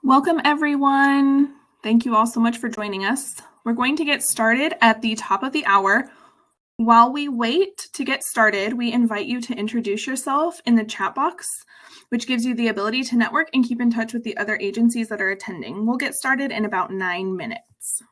Welcome, everyone. Thank you all so much for joining us. We're going to get started at the top of the hour. While we wait to get started, we invite you to introduce yourself in the chat box, which gives you the ability to network and keep in touch with the other agencies that are attending. We'll get started in about 9 minutes.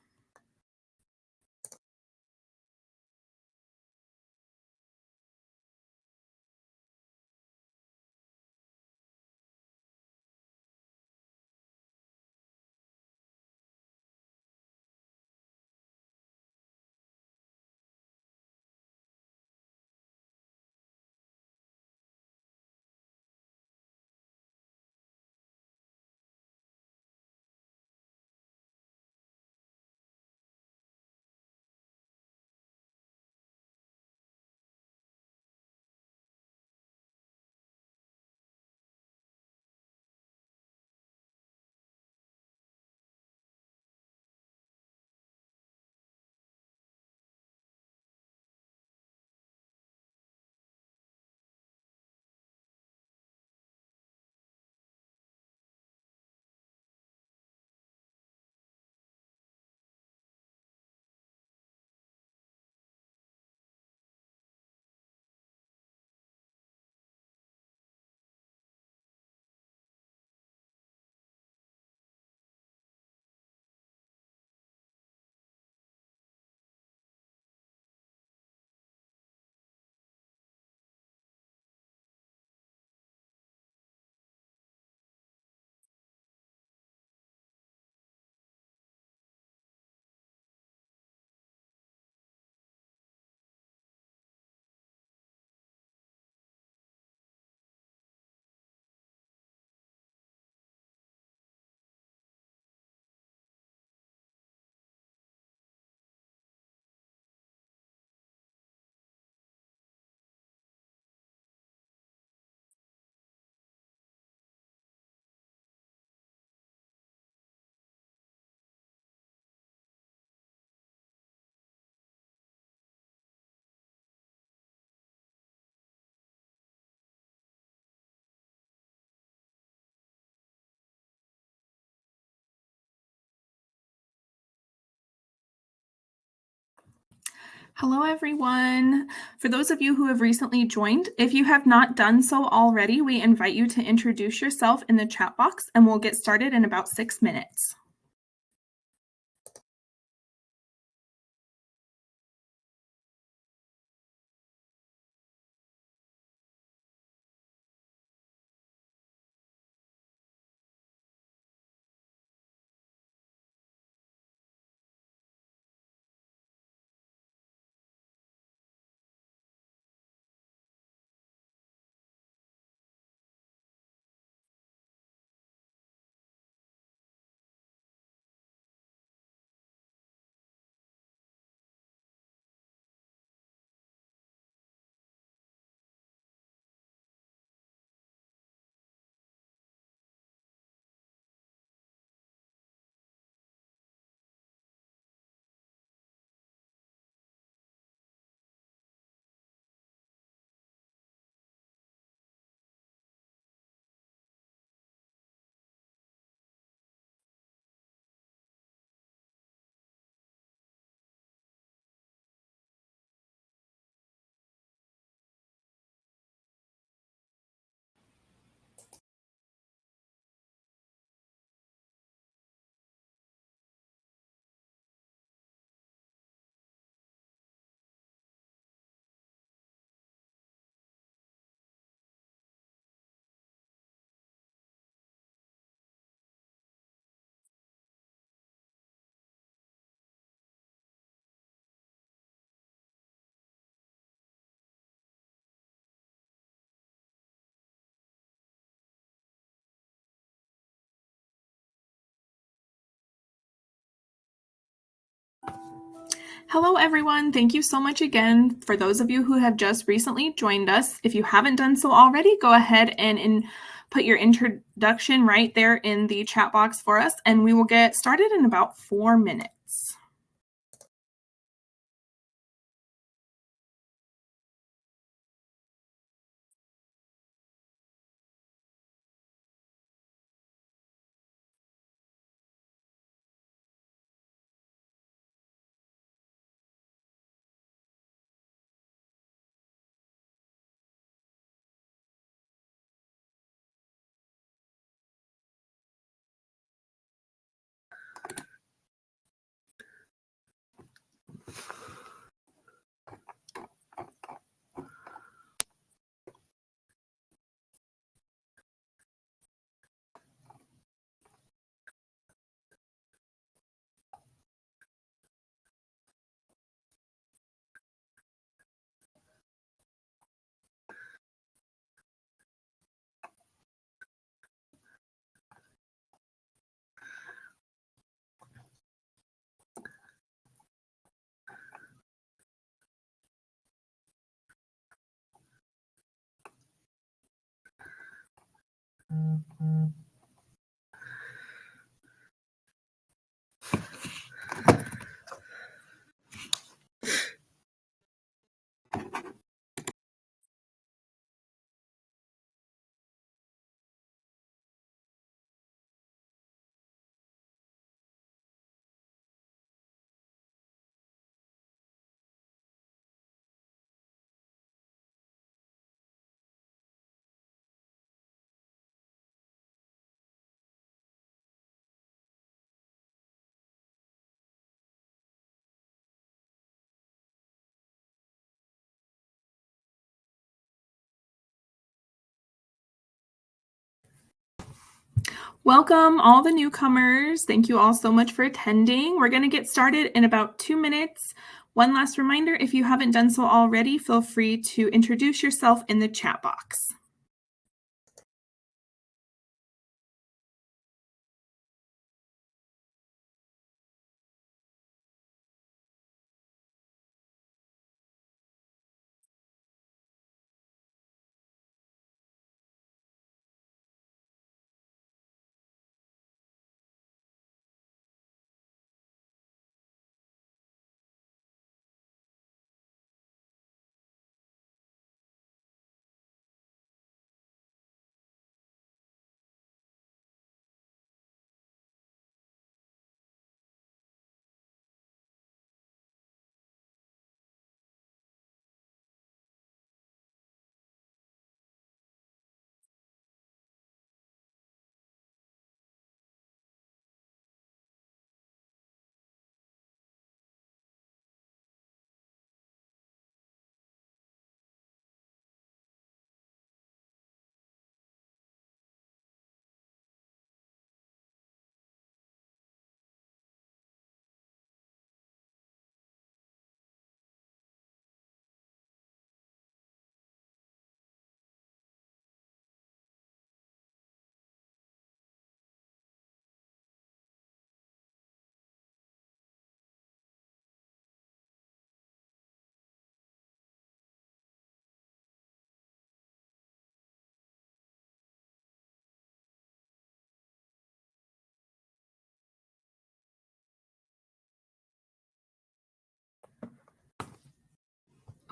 Hello, everyone. For those of you who have recently joined, if you have not done so already, we invite you to introduce yourself in the chat box, and we'll get started in about 6 minutes. Hello, everyone. Thank you so much again. For those of you who have just recently joined us, if you haven't done so already, go ahead and put your introduction right there in the chat box for us, and we will get started in about 4 minutes. Welcome, all the newcomers. Thank you all so much for attending. We're going to get started in about 2 minutes. One last reminder, if you haven't done so already, feel free to introduce yourself in the chat box.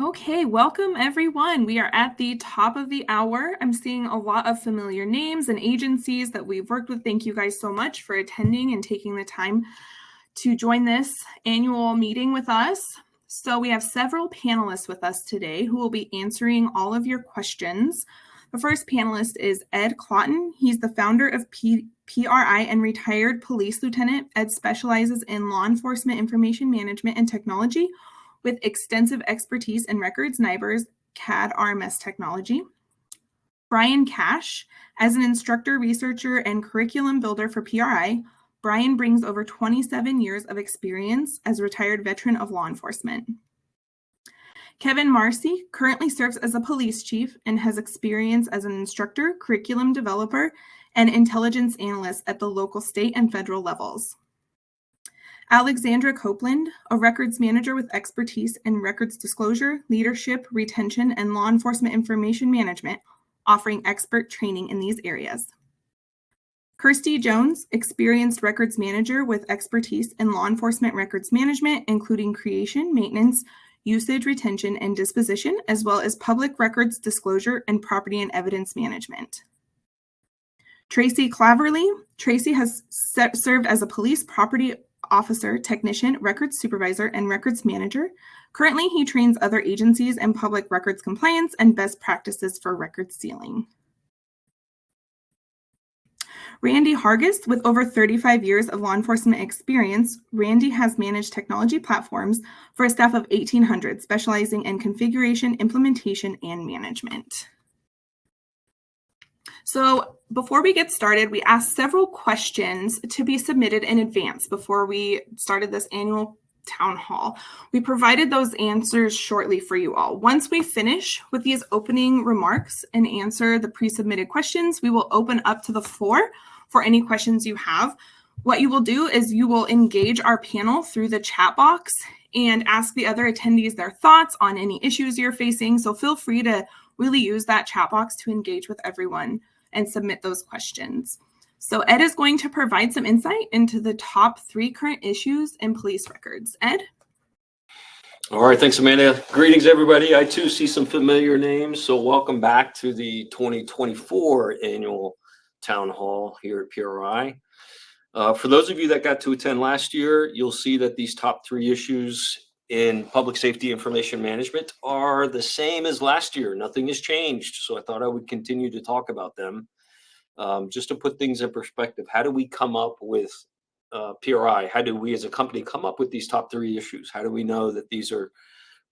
Okay, welcome everyone. We are at the top of the hour. I'm seeing a lot of familiar names and agencies that we've worked with. Thank you guys so much for attending and taking the time to join this annual meeting with us. So we have several panelists with us today who will be answering all of your questions. The first panelist is Ed Clotton. He's the founder of PRI and retired police lieutenant. Ed specializes in law enforcement information management and technology with extensive expertise in records, NIBRS, CAD, RMS technology. Brian Cash, as an instructor, researcher, and curriculum builder for PRI, Brian brings over 27 years of experience as a retired veteran of law enforcement. Kevin Marcy currently serves as a police chief and has experience as an instructor, curriculum developer, and intelligence analyst at the local, state, and federal levels. Alexandra Copeland, a records manager with expertise in records disclosure, leadership, retention, and law enforcement information management, offering expert training in these areas. Kirsty Jones, experienced records manager with expertise in law enforcement records management, including creation, maintenance, usage, retention, and disposition, as well as public records disclosure and property and evidence management. Tracy Claverley. Tracy has served as a police property officer, technician, records supervisor, and records manager. Currently, he trains other agencies in public records compliance and best practices for record sealing. Randy Hargis, with over 35 years of law enforcement experience, Randy has managed technology platforms for a staff of 1,800, specializing in configuration, implementation, and management. So before we get started, we asked several questions to be submitted in advance before we started this annual town hall. We provided those answers shortly for you all. Once we finish with these opening remarks and answer the pre-submitted questions, we will open up to the floor for any questions you have. What you will do is you will engage our panel through the chat box and ask the other attendees their thoughts on any issues you're facing. So feel free to really use that chat box to engage with everyone and submit those questions. So Ed is going to provide some insight into the top 3 current issues in police records. Ed? All right, thanks, Amanda. Greetings, everybody. I too see some familiar names, so welcome back to the 2024 annual town hall here at PRI. For those of you that got to attend last year, you'll see that these top 3 issues in public safety information management are the same as last year. Nothing has changed, so I thought I would continue to talk about them. Just to put things in perspective, how do we come up with PRI? How do we as a company come up with these top 3 issues? How do we know that these are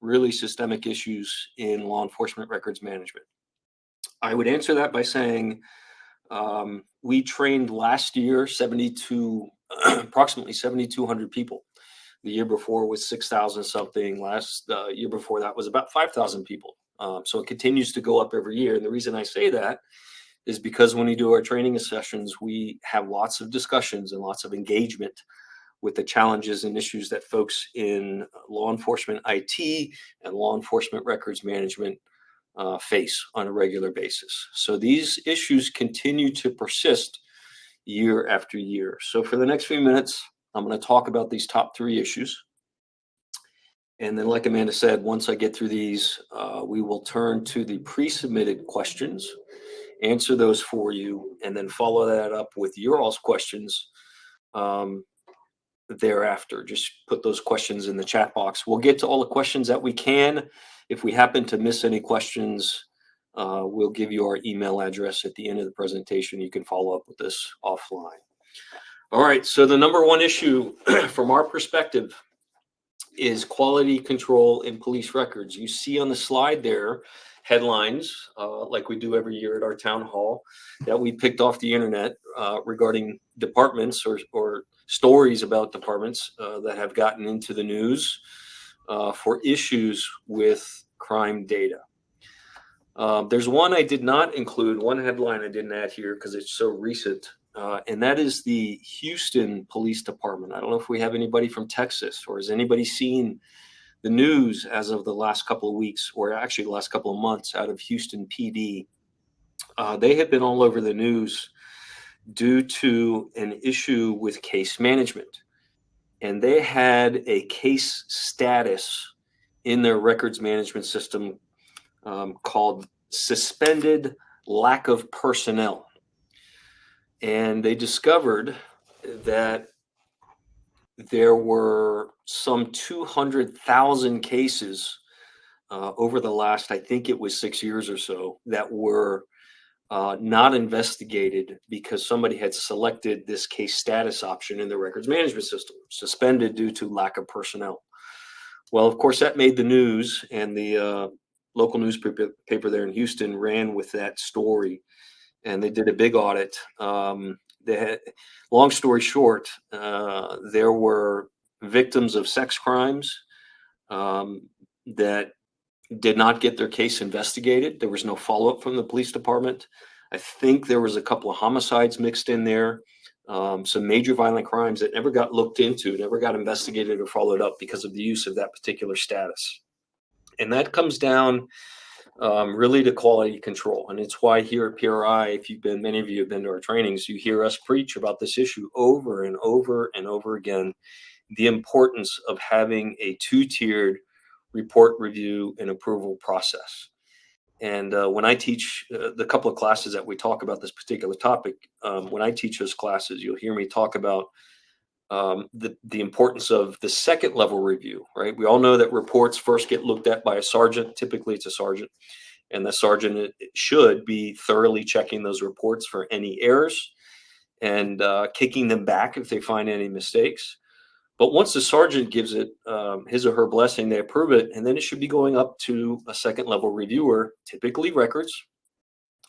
really systemic issues in law enforcement records management? I would answer that by saying we trained last year approximately 7,200 people. The year before was 6,000 something. Last year before that was about 5,000 people. So it continues to go up every year. And the reason I say that is because when we do our training sessions, we have lots of discussions and lots of engagement with the challenges and issues that folks in law enforcement IT and law enforcement records management face on a regular basis. So these issues continue to persist year after year. So for the next few minutes, I'm going to talk about these top 3 issues. And then, like Amanda said, once I get through these, we will turn to the pre-submitted questions, answer those for you, and then follow that up with your all's questions thereafter. Just put those questions in the chat box. We'll get to all the questions that we can. If we happen to miss any questions, we'll give you our email address at the end of the presentation. You can follow up with us offline. All right, so the number 1 issue from our perspective is quality control in police records. You see on the slide there headlines, like we do every year at our town hall, that we picked off the internet regarding departments or stories about departments that have gotten into the news for issues with crime data. There's one I did not include, one headline I didn't add here because it's so recent, and that is the Houston Police Department. I don't know if we have anybody from Texas, or has anybody seen the news as of the last couple of weeks, or actually the last couple of months, out of Houston PD. They have been all over the news due to an issue with case management. And they had a case status in their records management system called suspended lack of personnel. And they discovered that there were some 200,000 cases over the last, I think it was 6 years or so, that were not investigated because somebody had selected this case status option in the records management system, suspended due to lack of personnel. Well, of course, that made the news, and the local newspaper there in Houston ran with that story, and they did a big audit. They had, long story short, there were victims of sex crimes that did not get their case investigated. There was no follow-up from the police department. I think there was a couple of homicides mixed in there, some major violent crimes that never got looked into, never got investigated or followed up because of the use of that particular status. And that comes down really to quality control. And it's why here at PRI, if you've been, many of you have been to our trainings, you hear us preach about this issue over and over and over again, the importance of having a 2-tiered report, review, and approval process. And when I teach the couple of classes that we talk about this particular topic, when I teach those classes, you'll hear me talk about the importance of the 2nd level review, right? We all know that reports first get looked at by a sergeant. Typically it's a sergeant, and the sergeant should be thoroughly checking those reports for any errors and kicking them back if they find any mistakes. But once the sergeant gives it his or her blessing, they approve it, and then it should be going up to a 2nd level reviewer, typically records.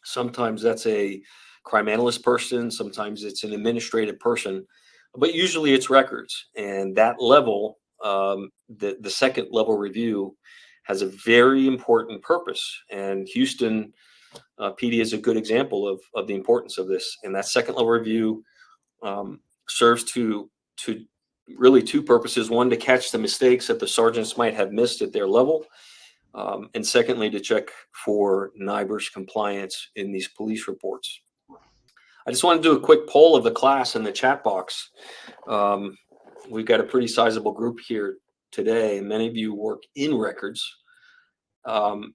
Sometimes that's a crime analyst person, sometimes it's an administrative person, but usually it's records. And that level, the 2nd level review, has a very important purpose. And Houston PD is a good example of the importance of this. And that 2nd level review serves to really 2 purposes. One, to catch the mistakes that the sergeants might have missed at their level. And secondly, to check for NIBRS compliance in these police reports. I just want to do a quick poll of the class in the chat box. We've got a pretty sizable group here today. Many of you work in records.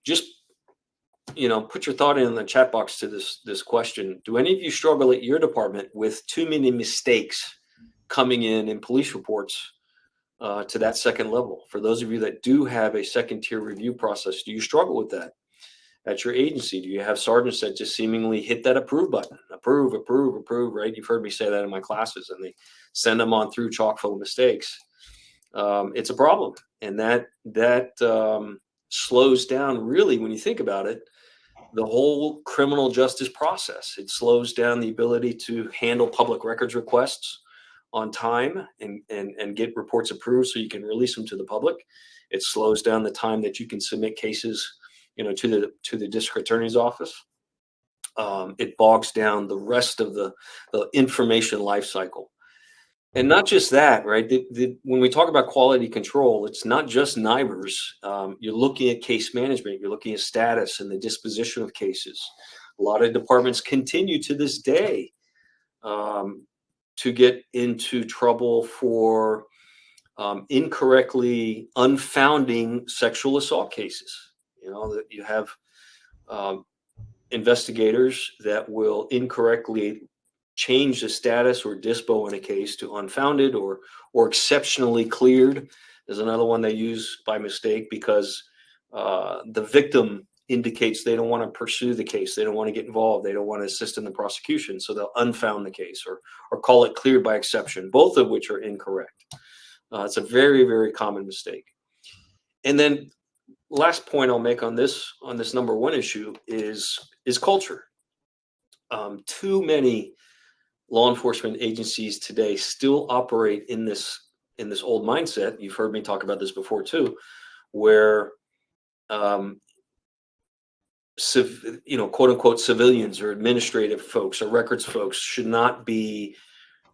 Just, put your thought in the chat box to this question. Do any of you struggle at your department with too many mistakes coming in police reports to that second level? For those of you that do have a second tier review process, do you struggle with that at your agency? Do you have sergeants that just seemingly hit that approve button? Approve, approve, approve, right? You've heard me say that in my classes, and they send them on through chock full of mistakes. It's a problem. And that slows down, really, when you think about it, the whole criminal justice process. It slows down the ability to handle public records requests on time and get reports approved so you can release them to the public. It slows down the time that you can submit cases, to the district attorney's office. It bogs down the rest of the information life cycle. And not just that, right? When we talk about quality control, it's not just NIBRs. You're looking at case management. You're looking at status and the disposition of cases. A lot of departments continue to this day to get into trouble for incorrectly unfounding sexual assault cases. That you have investigators that will incorrectly change the status or dispo in a case to unfounded or exceptionally cleared. There's another one they use by mistake because the victim indicates they don't want to pursue the case. They don't want to get involved. They don't want to assist in the prosecution. So they'll unfound the case or call it cleared by exception, both of which are incorrect. It's a very, very common mistake. And then last point I'll make on this number one issue is culture. Too many law enforcement agencies today still operate in this old mindset. You've heard me talk about this before too, where quote unquote civilians or administrative folks or records folks should not be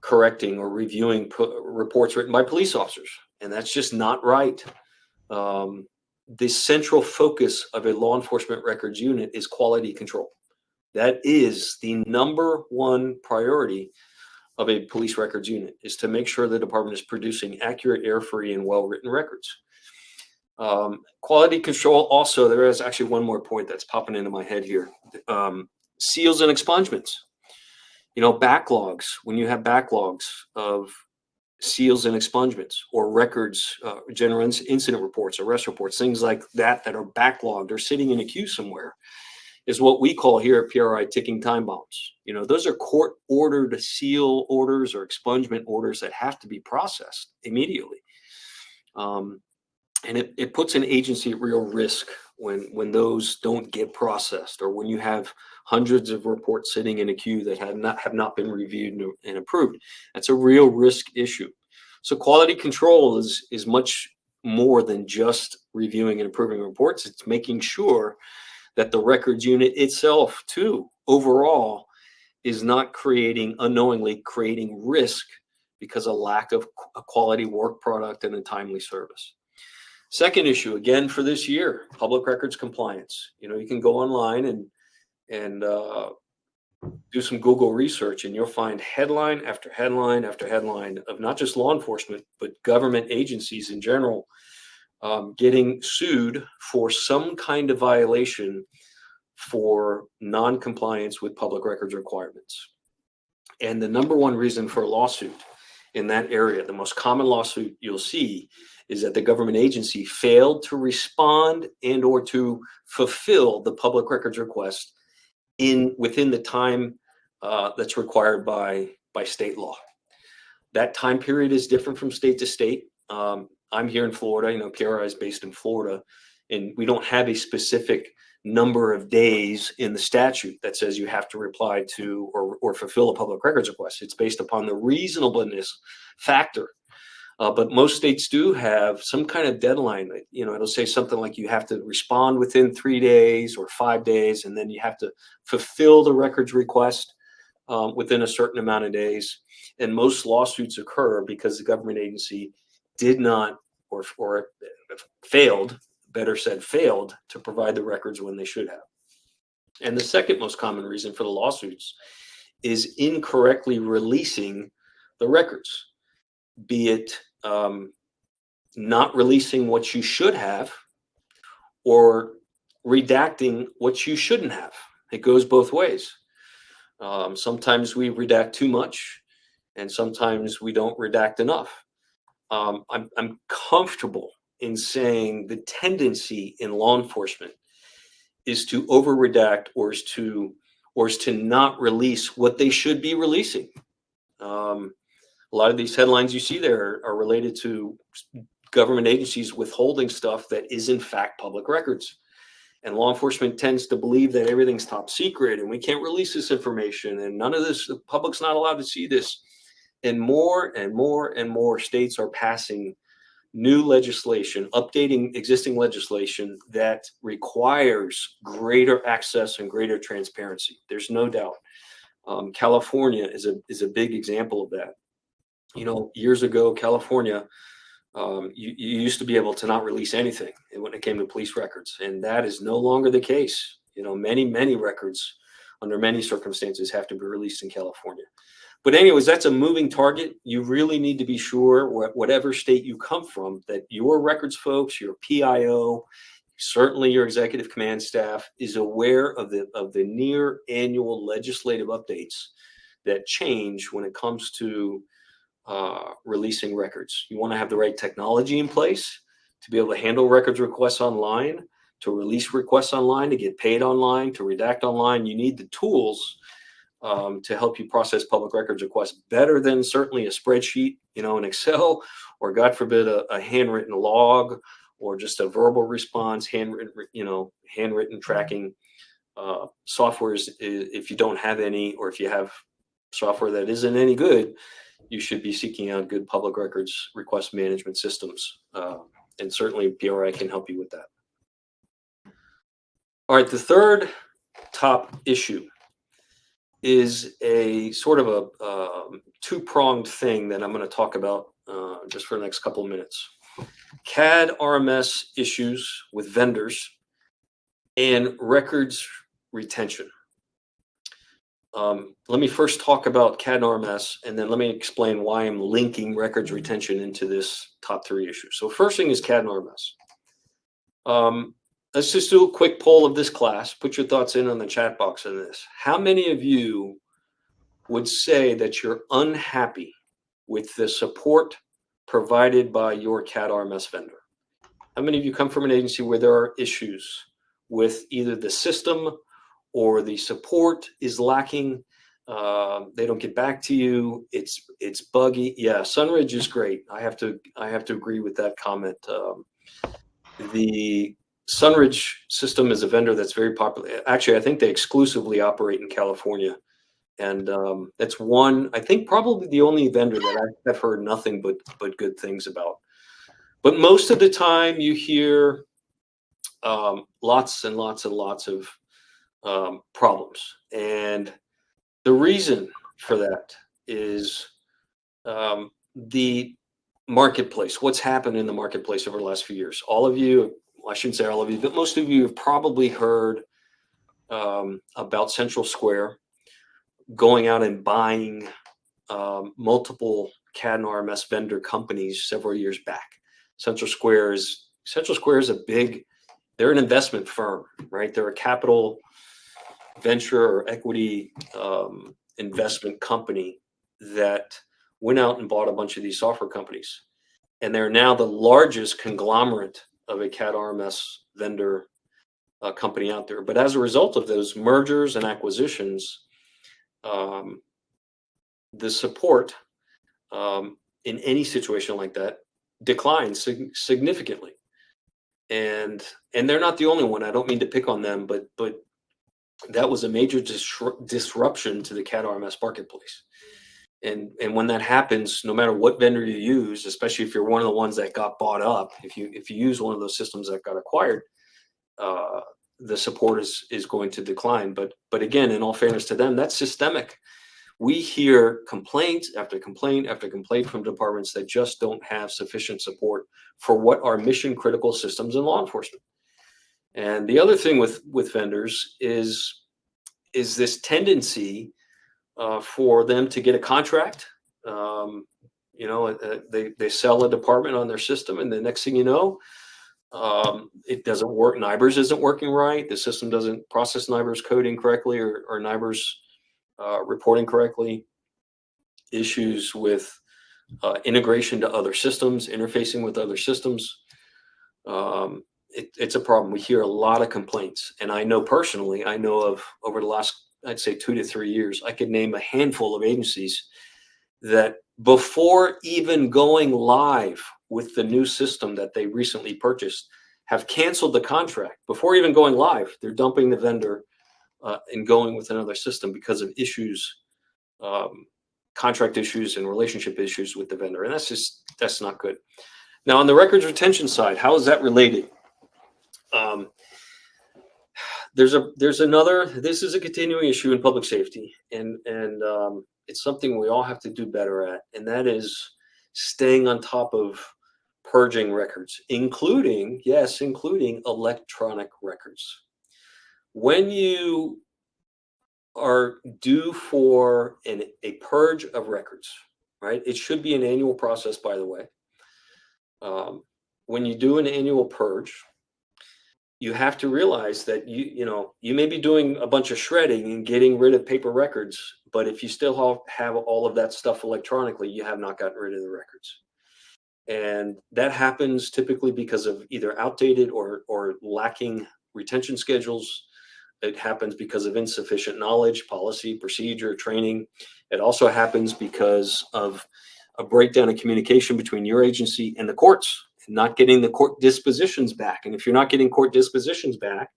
correcting or reviewing reports written by police officers, and that's just not right. The central focus of a law enforcement records unit is quality control. That is the number one priority of a police records unit, is to make sure the department is producing accurate, error-free, and well-written records. Quality control also, there is actually one more point that's popping into my head here. Seals and expungements. Backlogs, when you have backlogs of seals and expungements or records, general incident reports, arrest reports, things like that are backlogged or sitting in a queue somewhere, is what we call here at PRI ticking time bombs. Those are court-ordered seal orders or expungement orders that have to be processed immediately. And it puts an agency at real risk when those don't get processed, or when you have hundreds of reports sitting in a queue that have not been reviewed and approved. That's a real risk issue. So quality control is much more than just reviewing and approving reports. It's making sure that the records unit itself, too, overall, is not unknowingly creating risk because of lack of a quality work product and a timely service. Second issue, again, for this year, public records compliance. You can go online and do some Google research, and you'll find headline after headline after headline of not just law enforcement, but government agencies in general getting sued for some kind of violation for non-compliance with public records requirements. And the number one reason for a lawsuit in that area, the most common lawsuit you'll see, is that the government agency failed to respond and or to fulfill the public records request within the time that's required by state law. That time period is different from state to state. I'm here in Florida. PRI is based in Florida, and we don't have a specific number of days in the statute that says you have to reply to or fulfill a public records request. It's based upon the reasonableness factor. But most states do have some kind of deadline. It'll say something like you have to respond within 3 days or 5 days, and then you have to fulfill the records request within a certain amount of days. And most lawsuits occur because the government agency did not or failed, better said, failed to provide the records when they should have. And the second most common reason for the lawsuits is incorrectly releasing the records, be it not releasing what you should have or redacting what you shouldn't have. It goes both ways. Sometimes we redact too much, and sometimes we don't redact enough. I'm comfortable in saying the tendency in law enforcement is to over redact or is to not release what they should be releasing. A lot of these headlines you see there are related to government agencies withholding stuff that is in fact public records. And law enforcement tends to believe that everything's top secret and we can't release this information and none of this, the public's not allowed to see this. And more and more and more states are passing new legislation, updating existing legislation that requires greater access and greater transparency. There's no doubt. California is a big example of that. You know, years ago, California, you used to be able to not release anything when it came to police records, and that is no longer the case. You know, many records under many circumstances have to be released in California. But anyways, that's a moving target. You really need to be sure, whatever state you come from, that your records folks, your PIO, certainly your executive command staff is aware of the near annual legislative updates that change when it comes to releasing records. You want to have the right technology in place to be able to handle records requests online, to release requests online, to get paid online, to redact online. You need the tools to help you process public records requests better than certainly a spreadsheet, you know, in Excel, or God forbid a handwritten log, or just a verbal response, handwritten tracking softwares. If you don't have any, or if you have software that isn't any good, you should be seeking out good public records request management systems. And certainly PRI can help you with that. All right, the third top issue is a sort of a two-pronged thing that I'm going to talk about just for the next couple of minutes. CAD RMS issues with vendors and records retention. Let me first talk about CAD and RMS, and then let me explain why I'm linking records retention into this top three issues. So first thing is CAD and RMS. Let's just do a quick poll of this class. Put your thoughts in on the chat box on this. How many of you would say that you're unhappy with the support provided by your CAD RMS vendor? How many of you come from an agency where there are issues with either the system or the support is lacking? They don't get back to you. It's buggy. Yeah, Sunridge is great. I have to agree with that comment. The Sunridge system is a vendor that's very popular. Actually, I think they exclusively operate in California. And that's one, I think probably the only vendor that I've heard nothing but good things about. But most of the time you hear lots and lots and lots of problems. And the reason for that is the marketplace, what's happened in the marketplace over the last few years. All of you, I shouldn't say all of you, but most of you have probably heard about Central Square going out and buying multiple CAD and RMS vendor companies several years back. Central Square is they're an investment firm, right? They're a capital venture or equity investment company that went out and bought a bunch of these software companies. And they're now the largest conglomerate of a CAD RMS vendor company out there. But as a result of those mergers and acquisitions, the support in any situation like that declines significantly. And they're not the only one. I don't mean to pick on them, but that was a major disruption to the CAD RMS marketplace. And when that happens, no matter what vendor you use, especially if you're one of the ones that got bought up, if you use one of those systems that got acquired, the support is going to decline. But again, in all fairness to them, that's systemic. We hear complaint after complaint after complaint from departments that just don't have sufficient support for what are mission critical systems in law enforcement. And the other thing with vendors is this tendency for them to get a contract. You know, they sell a department on their system, and the next thing you know, it doesn't work. NIBRS isn't working right. The system doesn't process NIBRS coding correctly, or NIBRS reporting correctly. Issues with integration to other systems, interfacing with other systems. It's a problem. We hear a lot of complaints, and I know personally, I know of over the last, I'd say 2 to 3 years, I could name a handful of agencies that before even going live with the new system that they recently purchased have canceled the contract. Before even going live, they're dumping the vendor and going with another system because of issues, contract issues and relationship issues with the vendor. And that's not good. Now, on the records retention side, how is that related? There's another, this is a continuing issue in public safety, and it's something we all have to do better at, and that is staying on top of purging records, including electronic records. When you are due for a purge of records, right? It should be an annual process, by the way. When you do an annual purge, you have to realize that you may be doing a bunch of shredding and getting rid of paper records, but if you still have all of that stuff electronically, you have not gotten rid of the records. And that happens typically because of either outdated or lacking retention schedules. It happens because of insufficient knowledge, policy, procedure, training. It also happens because of a breakdown in communication between your agency and the courts, not getting the court dispositions back. And if you're not getting court dispositions back,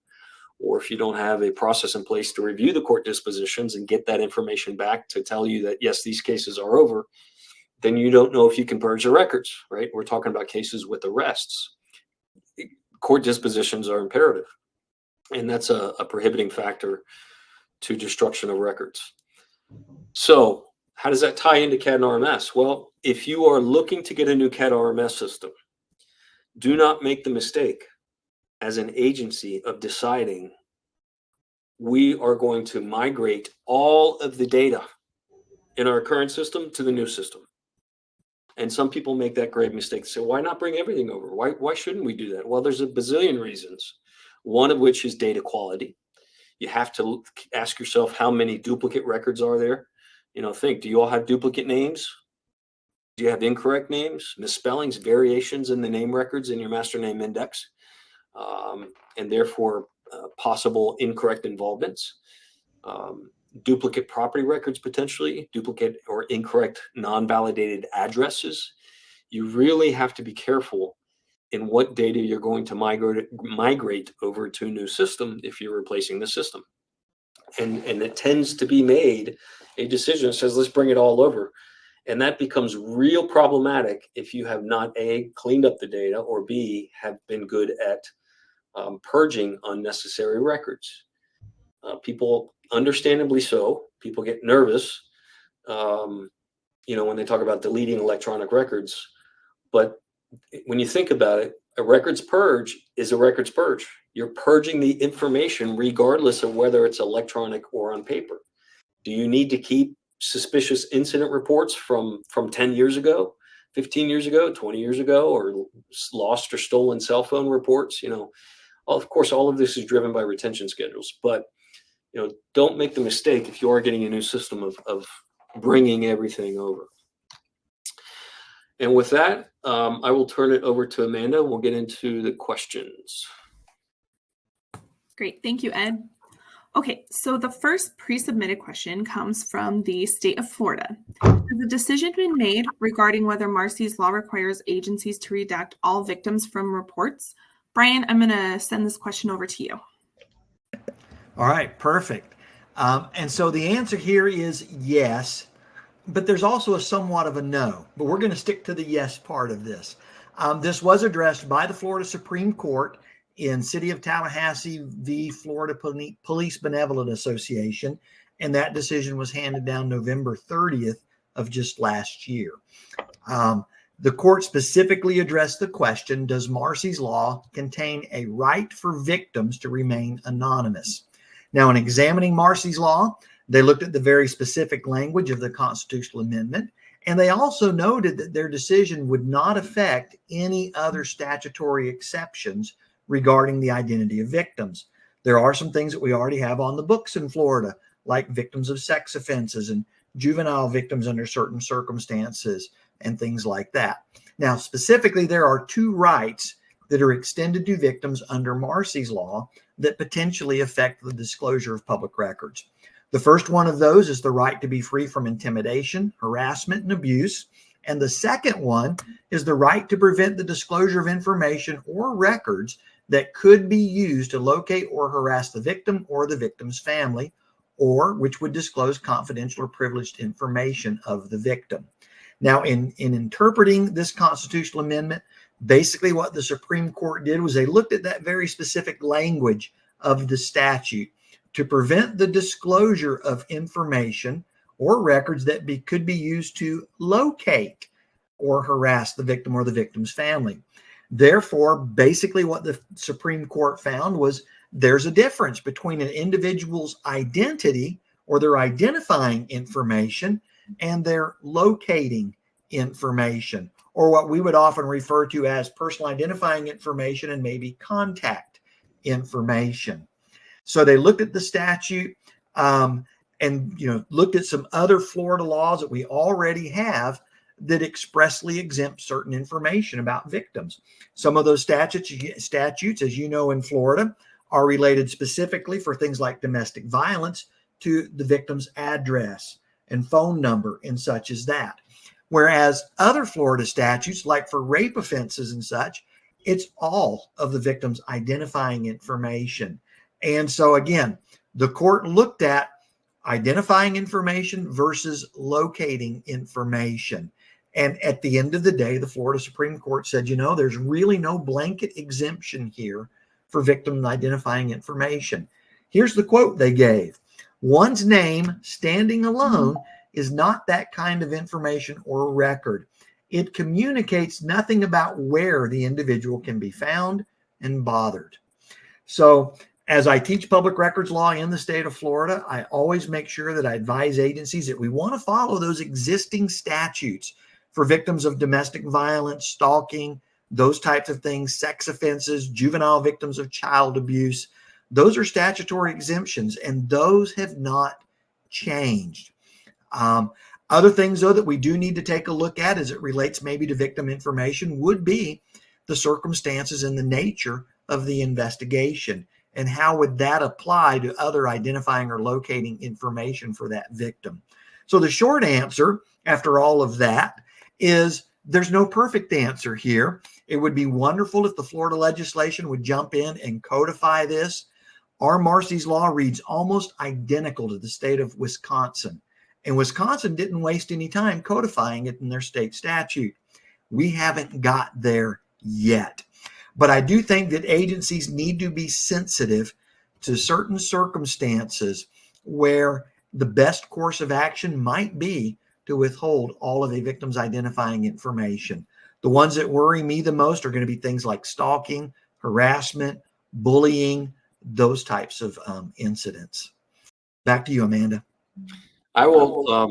or if you don't have a process in place to review the court dispositions and get that information back to tell you that, yes, these cases are over, then you don't know if you can purge the records, right? We're talking about cases with arrests. Court dispositions are imperative, and that's a prohibiting factor to destruction of records. So how does that tie into CAD and RMS? Well, if you are looking to get a new CAD RMS system, do not make the mistake as an agency of deciding we are going to migrate all of the data in our current system to the new system. And some people make that grave mistake. Say, why not bring everything over? Why shouldn't we do that? Well, there's a bazillion reasons. One of which is data quality. You have to ask yourself, how many duplicate records are there? Think, do you all have duplicate names? Do you have incorrect names, misspellings, variations in the name records in your master name index, and therefore possible incorrect involvements? Duplicate property records, potentially duplicate or incorrect non-validated addresses. You really have to be careful in what data you're going to migrate over to a new system if you're replacing the system. And it tends to be made a decision that says, let's bring it all over. And that becomes real problematic if you have not A, cleaned up the data, or B, have been good at purging unnecessary records. People, understandably so, people get nervous, when they talk about deleting electronic records. But when you think about it, a records purge is a records purge. You're purging the information regardless of whether it's electronic or on paper. Do you need to keep suspicious incident reports from 10 years ago, 15 years ago, 20 years ago, or lost or stolen cell phone reports? Of course, all of this is driven by retention schedules, but don't make the mistake if you are getting a new system of bringing everything over. And with that, I will turn it over to Amanda, and we'll get into the questions. Great. Thank you, Ed. Okay, so the first pre-submitted question comes from the state of Florida. Has a decision been made regarding whether Marcy's law requires agencies to redact all victims from reports? Brian, I'm going to send this question over to you. All right, perfect. And so the answer here is yes, but there's also a somewhat of a no, but we're going to stick to the yes part of this. This was addressed by the Florida Supreme Court in City of Tallahassee v. Florida Police Benevolent Association, and that decision was handed down November 30th of just last year. The court specifically addressed the question, does Marcy's law contain a right for victims to remain anonymous? Now, in examining Marcy's law, They looked at the very specific language of the constitutional amendment, and they also noted that their decision would not affect any other statutory exceptions regarding the identity of victims. There are some things that we already have on the books in Florida, like victims of sex offenses and juvenile victims under certain circumstances and things like that. Now, specifically, there are two rights that are extended to victims under Marsy's law that potentially affect the disclosure of public records. The first one of those is the right to be free from intimidation, harassment, and abuse. And the second one is the right to prevent the disclosure of information or records that could be used to locate or harass the victim or the victim's family, or which would disclose confidential or privileged information of the victim. Now, in interpreting this constitutional amendment, basically what the Supreme Court did was they looked at that very specific language of the statute to prevent the disclosure of information or records that could be used to locate or harass the victim or the victim's family. Therefore, basically what the Supreme Court found was there's a difference between an individual's identity or their identifying information and their locating information, or what we would often refer to as personal identifying information and maybe contact information. So they looked at the statute and looked at some other Florida laws that we already have that expressly exempt certain information about victims. Some of those statutes, as you know, in Florida, are related specifically for things like domestic violence to the victim's address and phone number and such as that. Whereas other Florida statutes, like for rape offenses and such, it's all of the victim's identifying information. And so again, the court looked at identifying information versus locating information. And at the end of the day, the Florida Supreme Court said, there's really no blanket exemption here for victim identifying information. Here's the quote they gave. One's name standing alone is not that kind of information or record. It communicates nothing about where the individual can be found and bothered. So as I teach public records law in the state of Florida, I always make sure that I advise agencies that we want to follow those existing statutes for victims of domestic violence, stalking, those types of things, sex offenses, juvenile victims of child abuse. Those are statutory exemptions, and those have not changed. Other things, though, that we do need to take a look at as it relates maybe to victim information would be the circumstances and the nature of the investigation, and how would that apply to other identifying or locating information for that victim. So the short answer after all of that is there's no perfect answer here. It would be wonderful if the Florida legislation would jump in and codify this. Our Marsy's law reads almost identical to the state of Wisconsin. And Wisconsin didn't waste any time codifying it in their state statute. We haven't got there yet. But I do think that agencies need to be sensitive to certain circumstances where the best course of action might be to withhold all of a victim's identifying information. The ones that worry me the most are going to be things like stalking, harassment, bullying, those types of incidents. Back to you, Amanda. I will,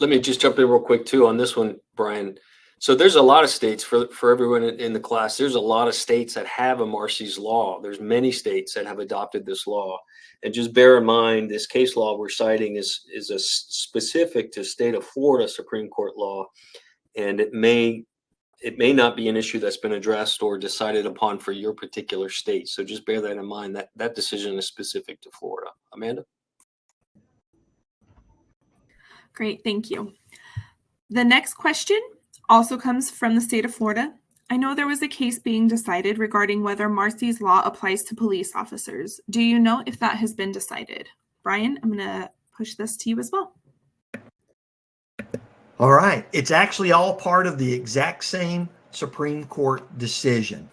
let me just jump in real quick too on this one, Brian. So there's a lot of states for everyone in the class. There's a lot of states that have a Marsy's law. There's many states that have adopted this law. And just bear in mind, this case law we're citing is a specific to state of Florida Supreme Court law. And it may not be an issue that's been addressed or decided upon for your particular state. So just bear that in mind, that decision is specific to Florida. Amanda? Great, thank you. The next question also comes from the state of Florida. I know there was a case being decided regarding whether Marsy's law applies to police officers. Do you know if that has been decided? Brian, I'm going to push this to you as well. All right. It's actually all part of the exact same Supreme Court decision.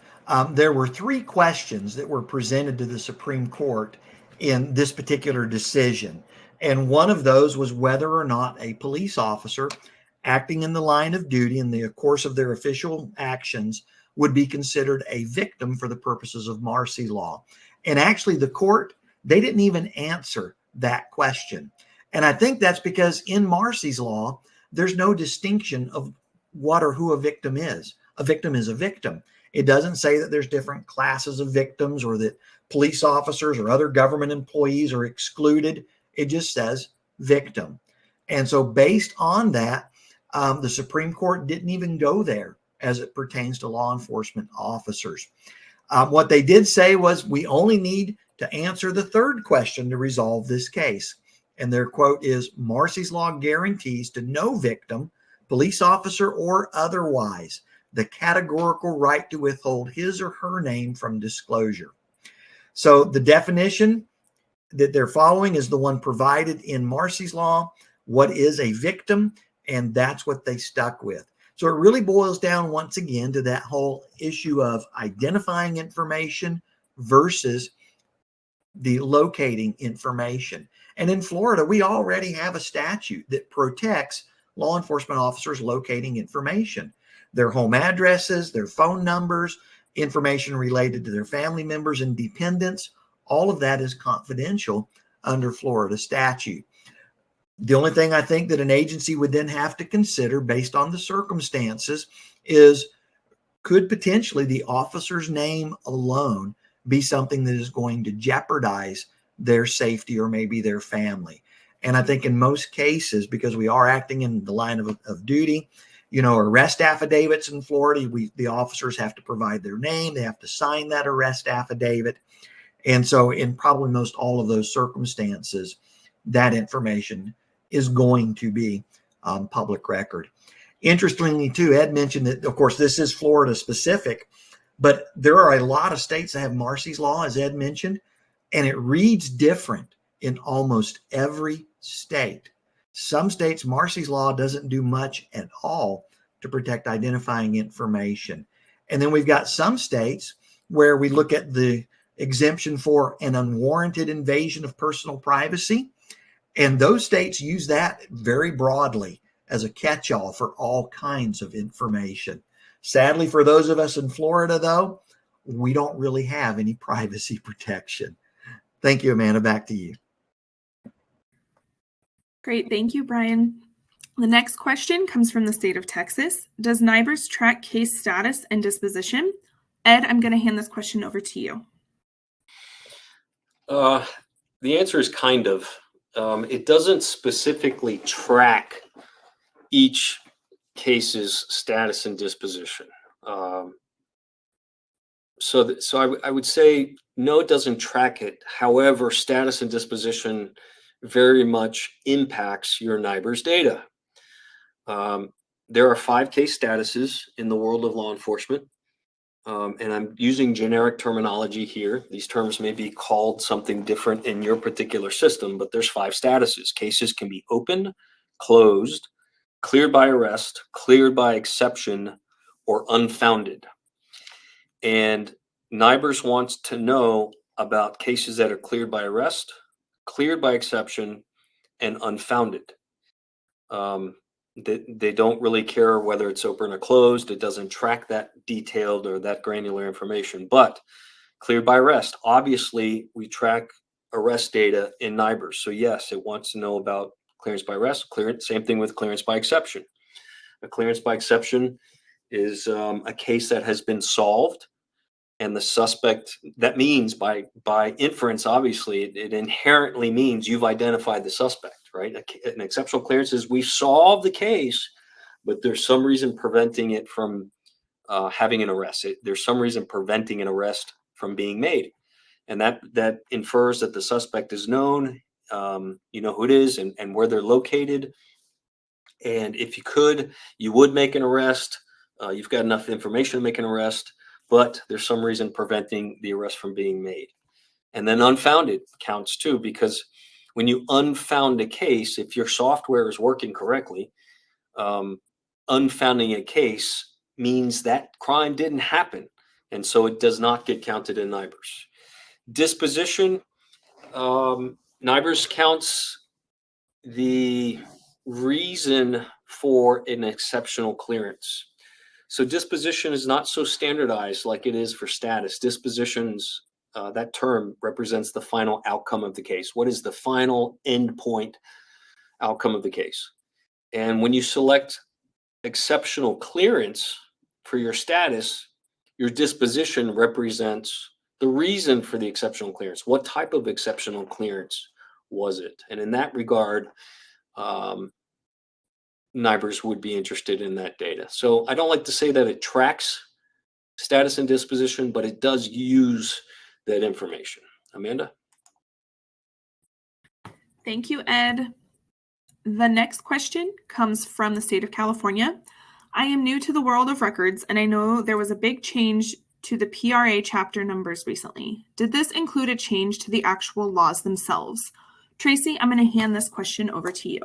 There were three questions that were presented to the Supreme Court in this particular decision. And one of those was whether or not a police officer acting in the line of duty in the course of their official actions would be considered a victim for the purposes of Marsy law. And actually the court, they didn't even answer that question. And I think that's because in Marcy's law, there's no distinction of what or who a victim is. A victim is a victim. It doesn't say that there's different classes of victims or that police officers or other government employees are excluded. It just says victim. And so based on that, the Supreme Court didn't even go there as it pertains to law enforcement officers. What they did say was, we only need to answer the third question to resolve this case. And their quote is, Marcy's law guarantees to no victim, police officer or otherwise, the categorical right to withhold his or her name from disclosure. So the definition that they're following is the one provided in Marcy's law. What is a victim? And that's what they stuck with. So it really boils down once again to that whole issue of identifying information versus the locating information. And in Florida, we already have a statute that protects law enforcement officers locating information, their home addresses, their phone numbers, information related to their family members and dependents. All of that is confidential under Florida statute. The only thing I think that an agency would then have to consider based on the circumstances is, could potentially the officer's name alone be something that is going to jeopardize their safety or maybe their family? And I think in most cases, because we are acting in the line of duty, arrest affidavits in Florida, the officers have to provide their name. They have to sign that arrest affidavit. And so in probably most all of those circumstances, that information is going to be public record. Interestingly, too, Ed mentioned that, of course, this is Florida specific, but there are a lot of states that have Marcy's law, as Ed mentioned, and it reads different in almost every state. Some states, Marcy's law doesn't do much at all to protect identifying information. And then we've got some states where we look at the exemption for an unwarranted invasion of personal privacy. And those states use that very broadly as a catch-all for all kinds of information. Sadly, for those of us in Florida, though, we don't really have any privacy protection. Thank you, Amanda. Back to you. Great. Thank you, Brian. The next question comes from the state of Texas. Does NIBRS track case status and disposition? Ed, I'm going to hand this question over to you. The answer is kind of. It doesn't specifically track each case's status and disposition. So I would say no, it doesn't track it. However, status and disposition very much impacts your NIBRS data. There are 5 case statuses in the world of law enforcement. And I'm using generic terminology here. These terms may be called something different in your particular system, but there's 5 statuses. Cases can be open, closed, cleared by arrest, cleared by exception, or unfounded. And NIBRS wants to know about cases that are cleared by arrest, cleared by exception, and unfounded. They don't really care whether it's open or closed. It doesn't track that detailed or that granular information. But cleared by arrest, obviously we track arrest data in NIBRS. So yes, it wants to know about clearance by arrest, same thing with clearance by exception. A clearance by exception is a case that has been solved, and the suspect, that means by inference, obviously, it inherently means you've identified the suspect. Right? An exceptional clearance is we've solved the case, but there's some reason preventing it from having an arrest. There's some reason preventing an arrest from being made. And that infers that the suspect is known, you know who it is and where they're located. And if you could, you would make an arrest. You've got enough information to make an arrest, but there's some reason preventing the arrest from being made. And then unfounded counts too, because when you unfound a case, if your software is working correctly, unfounding a case means that crime didn't happen. And so it does not get counted in NIBRS. Disposition, NIBRS counts the reason for an exceptional clearance. So disposition is not so standardized like it is for status. Dispositions, that term represents the final outcome of the case. What is the final end point outcome of the case. And when you select exceptional clearance for your status, your disposition represents the reason for the exceptional clearance. What type of exceptional clearance was it? And in that regard, NIBRS would be interested in that data. So I don't like to say that it tracks status and disposition, but it does use that information. Amanda? Thank you, Ed. The next question comes from the state of California. I am new to the world of records, and I know there was a big change to the PRA chapter numbers recently. Did this include a change to the actual laws themselves? Tracy, I'm going to hand this question over to you.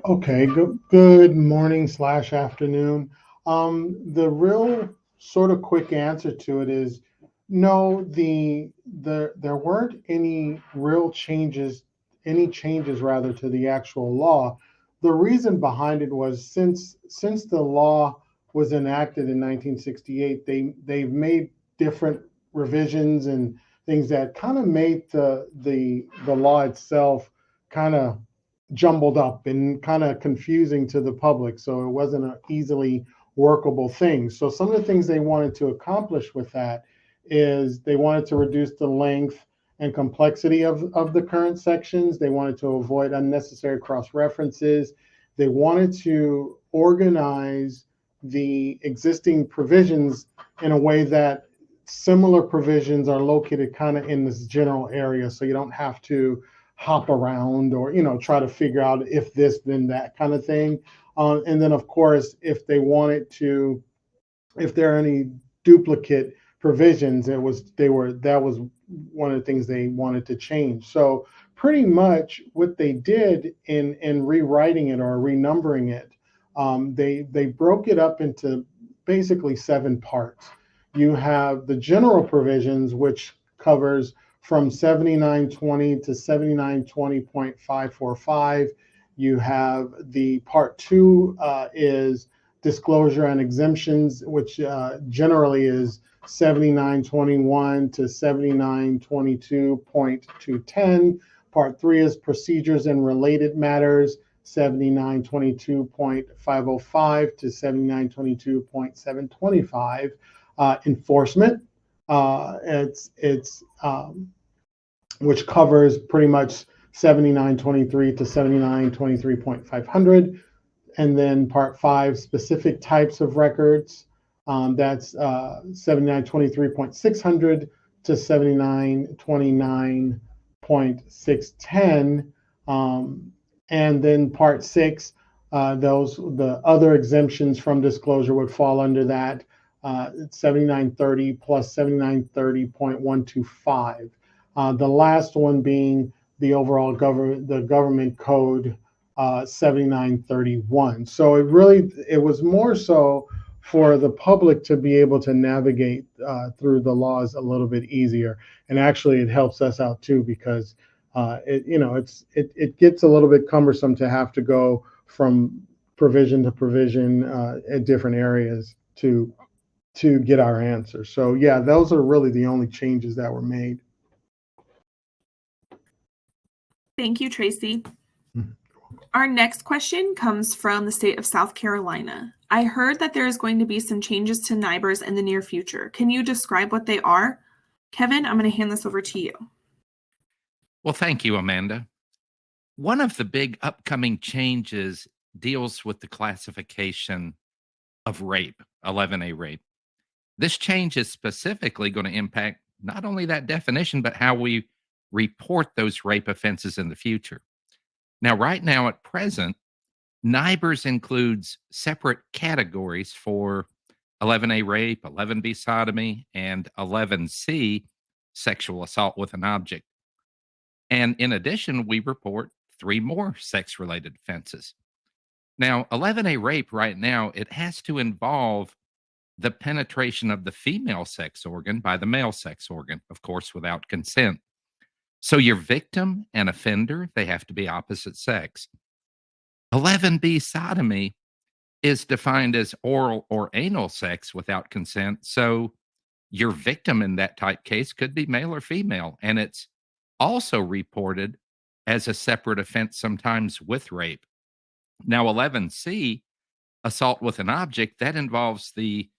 Okay, good morning / afternoon. The real sort of quick answer to it is no, there weren't any real changes, rather, to the actual law. The reason behind it was since the law was enacted in 1968, they've made different revisions and things that kind of made the law itself kind of jumbled up and kind of confusing to the public. So it wasn't an easily workable thing. So some of the things they wanted to accomplish with that is they wanted to reduce the length and complexity of the current sections. They wanted to avoid unnecessary cross-references. They wanted to organize the existing provisions in a way that similar provisions are located kind of in this general area, so you don't have to hop around or try to figure out if this then that kind of thing. And then of course, if there are any duplicate provisions, that was one of the things they wanted to change. So pretty much what they did in rewriting it or renumbering it, they broke it up into basically 7 parts. You have the general provisions, which covers from 7920 to 7920.545. You have the part 2 is disclosure and exemptions, which generally is 7921 to 7922.210. Part 3 is procedures and related matters, 7922.505 to 7922.725. Enforcement, which covers pretty much 7923 to 7923.500. And then part 5, specific types of records, that's 7923.600 to 7929.610. And then part 6, the other exemptions from disclosure would fall under that, 7930 plus 7930.125. The last one being the overall government code, 7931. So it was more so for the public to be able to navigate through the laws a little bit easier. And actually it helps us out too, because it gets a little bit cumbersome to have to go from provision to provision at different areas to get our answer. So yeah, those are really the only changes that were made. Thank you, Tracy. Our next question comes from the state of South Carolina. I heard that there is going to be some changes to NIBRS in the near future. Can you describe what they are? Kevin, I'm going to hand this over to you. Well, thank you, Amanda. One of the big upcoming changes deals with the classification of rape, 11A rape. This change is specifically going to impact not only that definition, but how we report those rape offenses in the future. Now, right now at present, NIBRS includes separate categories for 11A rape, 11B sodomy, and 11C sexual assault with an object. And in addition, we report 3 more sex-related offenses. Now, 11A rape right now, it has to involve the penetration of the female sex organ by the male sex organ, of course, without consent. So your victim and offender, they have to be opposite sex. 11B sodomy is defined as oral or anal sex without consent. So your victim in that type case could be male or female. And it's also reported as a separate offense, sometimes with rape. Now, 11C, assault with an object, that involves the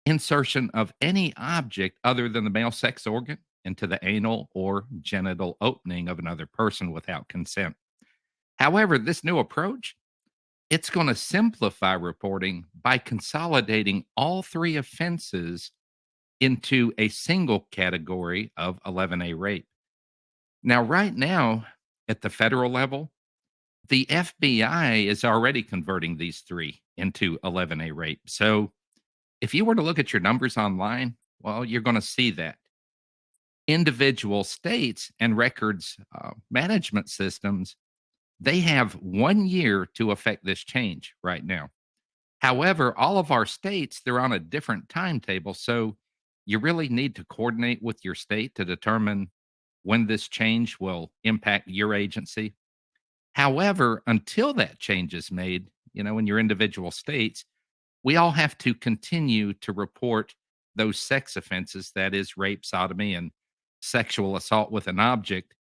insertion of any object other than the male sex organ into the anal or genital opening of another person without consent. However, this new approach, it's going to simplify reporting by consolidating all three offenses into a single category of 11A rape. Now, right now, at the federal level, the FBI is already converting these three into 11A rape. So if you were to look at your numbers online, well, you're going to see that. Individual states and records management systems, they have 1 year to affect this change right now. However, all of our states, they're on a different timetable. So you really need to coordinate with your state to determine when this change will impact your agency. However, until that change is made, in your individual states, we all have to continue to report those sex offenses, that is, rape, sodomy, and sexual assault with an object,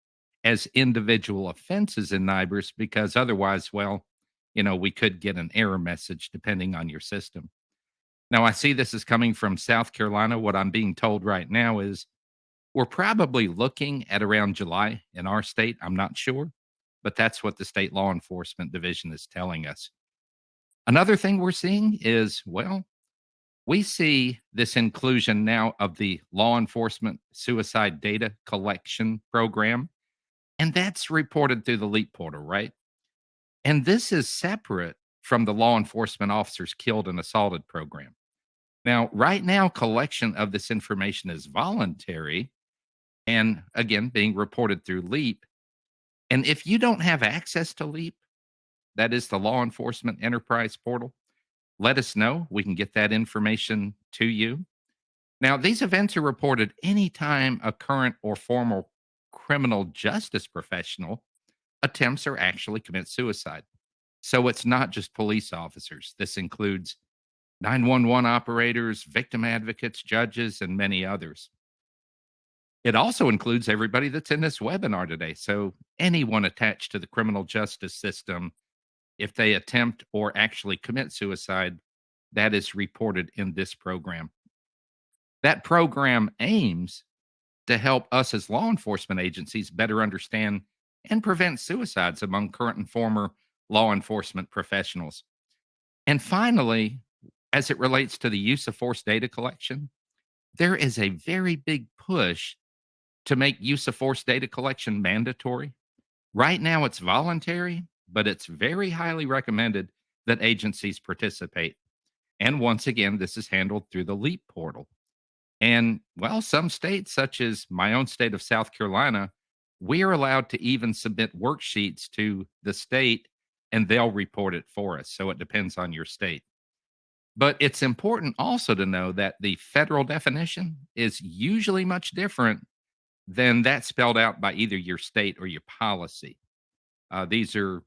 as individual offenses in NIBRS, because otherwise, we could get an error message depending on your system. Now, I see this is coming from South Carolina. What I'm being told right now is we're probably looking at around July in our state. I'm not sure, but that's what the state law enforcement division is telling us. Another thing we're seeing is, we see this inclusion now of the law enforcement suicide data collection program, and that's reported through the LEAP portal, right? And this is separate from the law enforcement officers killed and assaulted program. Now, right now, collection of this information is voluntary and, again, being reported through LEAP. And if you don't have access to LEAP, that is the law enforcement enterprise portal, let us know. We can get that information to you. Now, these events are reported anytime a current or former criminal justice professional attempts or actually commits suicide. So it's not just police officers. This includes 911 operators, victim advocates, judges, and many others. It also includes everybody that's in this webinar today. So anyone attached to the criminal justice system, if they attempt or actually commit suicide, that is reported in this program. That program aims to help us as law enforcement agencies better understand and prevent suicides among current and former law enforcement professionals. And finally, as it relates to the use of force data collection, there is a very big push to make use of force data collection mandatory. Right now, it's voluntary, but it's very highly recommended that agencies participate. And once again, this is handled through the LEAP portal. And some states, such as my own state of South Carolina, we are allowed to even submit worksheets to the state and they'll report it for us. So it depends on your state. But it's important also to know that the federal definition is usually much different than that spelled out by either your state or your policy. These are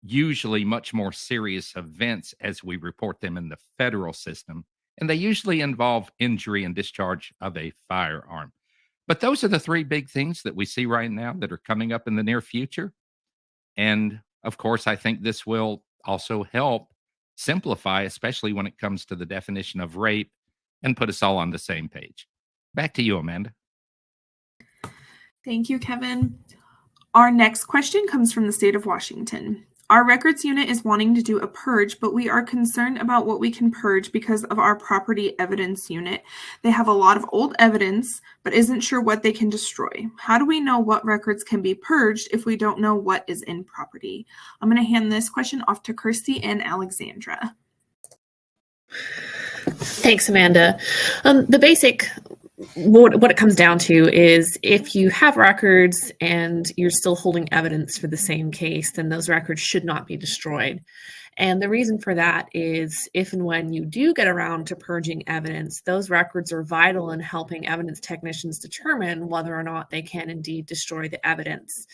usually much more serious events as we report them in the federal system, and they usually involve injury and discharge of a firearm. But those are the three big things that we see right now that are coming up in the near future. And of course, I think this will also help simplify, especially when it comes to the definition of rape, and put us all on the same page. Back to you, Amanda. Thank you, Kevin. Our next question comes from the state of Washington. Our records unit is wanting to do a purge, but we are concerned about what we can purge because of our property evidence unit. They have a lot of old evidence, but isn't sure what they can destroy. How do we know what records can be purged if we don't know what is in property? I'm going to hand this question off to Kirsty and Alexandra. Thanks, Amanda. The basic, what it comes down to is if you have records and you're still holding evidence for the same case, then those records should not be destroyed. And the reason for that is if and when you do get around to purging evidence, those records are vital in helping evidence technicians determine whether or not they can indeed destroy the evidence.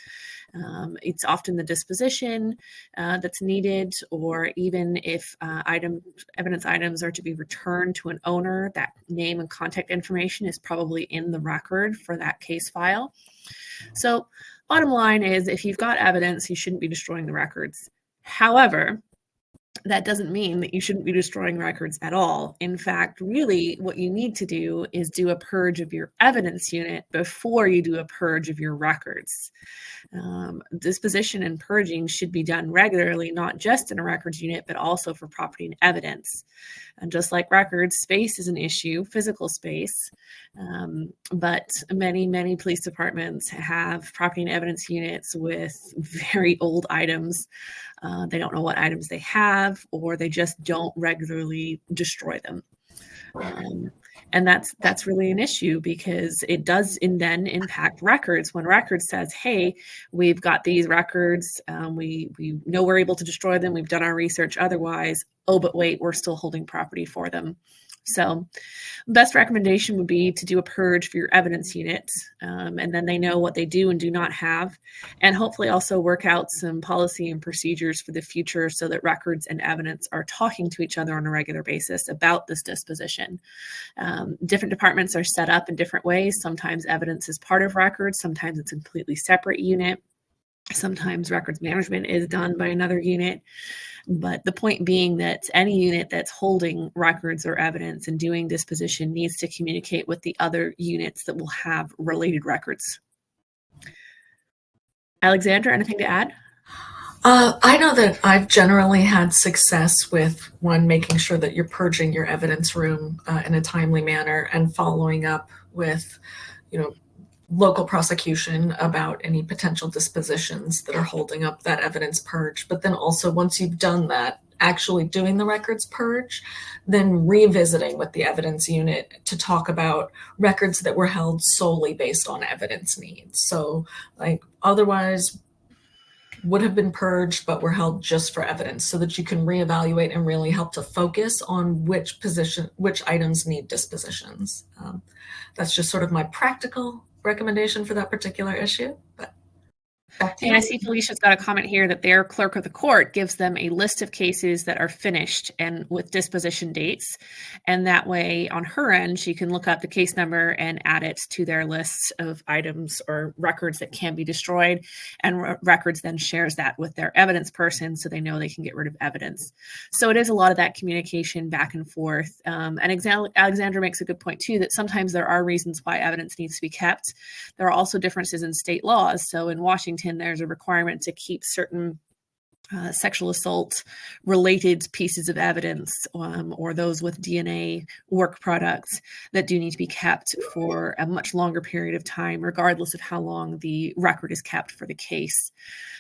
It's often the disposition that's needed, or even if evidence items are to be returned to an owner, that name and contact information is probably in the record for that case file. So bottom line is, if you've got evidence, you shouldn't be destroying the records. However, that doesn't mean that you shouldn't be destroying records at all. In fact, really what you need to do is do a purge of your evidence unit before you do a purge of your records. Disposition and purging should be done regularly, not just in a records unit, but also for property and evidence. And just like records, space is an issue, physical space. But many police departments have property and evidence units with very old items. They don't know what items they have, or they just don't regularly destroy them. And that's really an issue, because it does then impact records. When records says, hey, we've got these records, we know we're able to destroy them, we've done our research otherwise, oh, but wait, we're still holding property for them. So best recommendation would be to do a purge for your evidence unit, and then they know what they do and do not have, and hopefully also work out some policy and procedures for the future so that records and evidence are talking to each other on a regular basis about this disposition. Different departments are set up in different ways. Sometimes evidence is part of records, sometimes it's a completely separate unit. Sometimes records management is done by another unit. But the point being that any unit that's holding records or evidence and doing disposition needs to communicate with the other units that will have related records. Alexandra, anything to add? I know that I've generally had success with making sure that you're purging your evidence room in a timely manner and following up with, local prosecution about any potential dispositions that are holding up that evidence purge. But then also, once you've done that, actually doing the records purge, then revisiting with the evidence unit to talk about records that were held solely based on evidence needs. So like otherwise would have been purged, but were held just for evidence, so that you can reevaluate and really help to focus on which items need dispositions. That's just sort of my practical recommendation for that particular issue. But and I see Felicia's got a comment here that their clerk of the court gives them a list of cases that are finished and with disposition dates. And that way on her end, she can look up the case number and add it to their list of items or records that can be destroyed. And records then shares that with their evidence person, so they know they can get rid of evidence. So it is a lot of that communication back and forth. And Alexandra makes a good point too, that sometimes there are reasons why evidence needs to be kept. There are also differences in state laws. So in Washington, there's a requirement to keep certain sexual assault related pieces of evidence or those with DNA work products that do need to be kept for a much longer period of time, regardless of how long the record is kept for the case.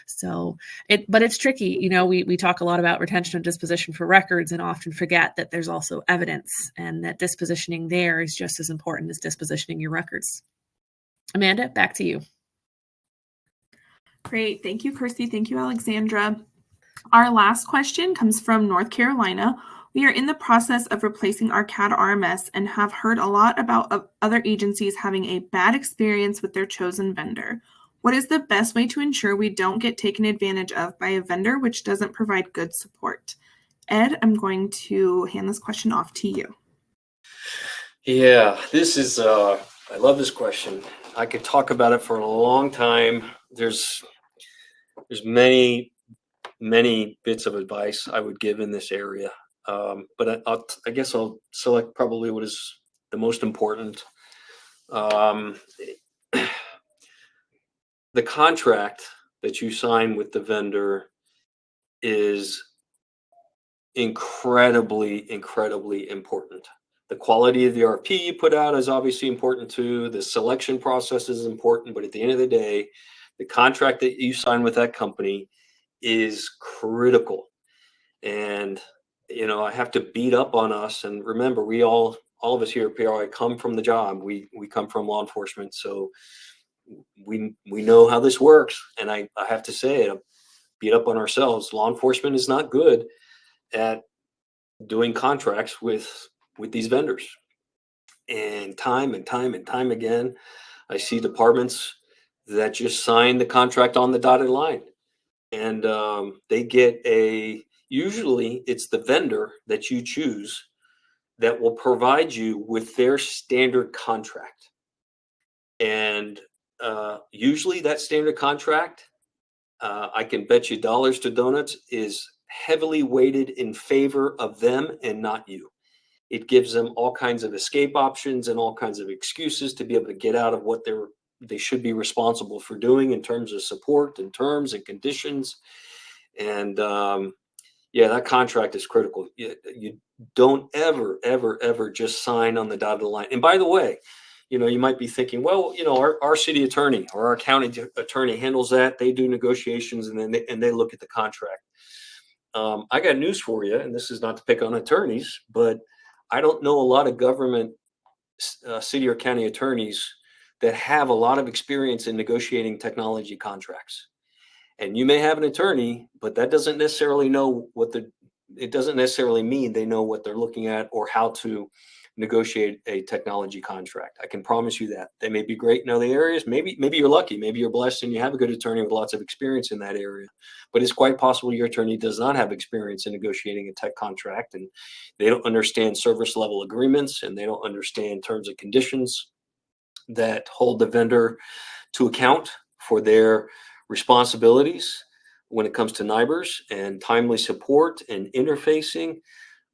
So but it's tricky. We talk a lot about retention and disposition for records and often forget that there's also evidence, and that dispositioning there is just as important as dispositioning your records. Amanda, back to you. Great. Thank you, Kirsty. Thank you, Alexandra. Our last question comes from North Carolina. We are in the process of replacing our CAD RMS and have heard a lot about other agencies having a bad experience with their chosen vendor. What is the best way to ensure we don't get taken advantage of by a vendor which doesn't provide good support? Ed, I'm going to hand this question off to you. Yeah, this is, I love this question. I could talk about it for a long time. There's many bits of advice I would give in this area, but I guess I'll select probably what is the most important. The contract that you sign with the vendor is incredibly important. The quality of the RP you put out is obviously important too. The selection process is important, but at the end of the day, the contract that you sign with that company is critical. And I have to beat up on us. And remember, we all of us here at PRI come from the job. We come from law enforcement, so we know how this works. And I have to say it, beat up on ourselves. Law enforcement is not good at doing contracts with these vendors. And time again, I see departments that just sign the contract on the dotted line. And they get usually it's the vendor that you choose that will provide you with their standard contract. And usually that standard contract, I can bet you dollars to donuts, is heavily weighted in favor of them and not you. It gives them all kinds of escape options and all kinds of excuses to be able to get out of what they should be responsible for doing in terms of support and terms and conditions. And yeah, that contract is critical. You don't ever just sign on the dotted line. And by the way, you might be thinking, well, our city attorney or our county attorney handles that. They do negotiations and then they look at the contract. I got news for you, and this is not to pick on attorneys, but I don't know a lot of government city or county attorneys that have a lot of experience in negotiating technology contracts. And you may have an attorney, but that doesn't necessarily it doesn't necessarily mean they know what they're looking at or how to negotiate a technology contract. I can promise you that. They may be great in other areas. Maybe you're lucky. Maybe you're blessed and you have a good attorney with lots of experience in that area. But it's quite possible your attorney does not have experience in negotiating a tech contract, and they don't understand service level agreements, and they don't understand terms and conditions that hold the vendor to account for their responsibilities when it comes to NIBRs and timely support and interfacing.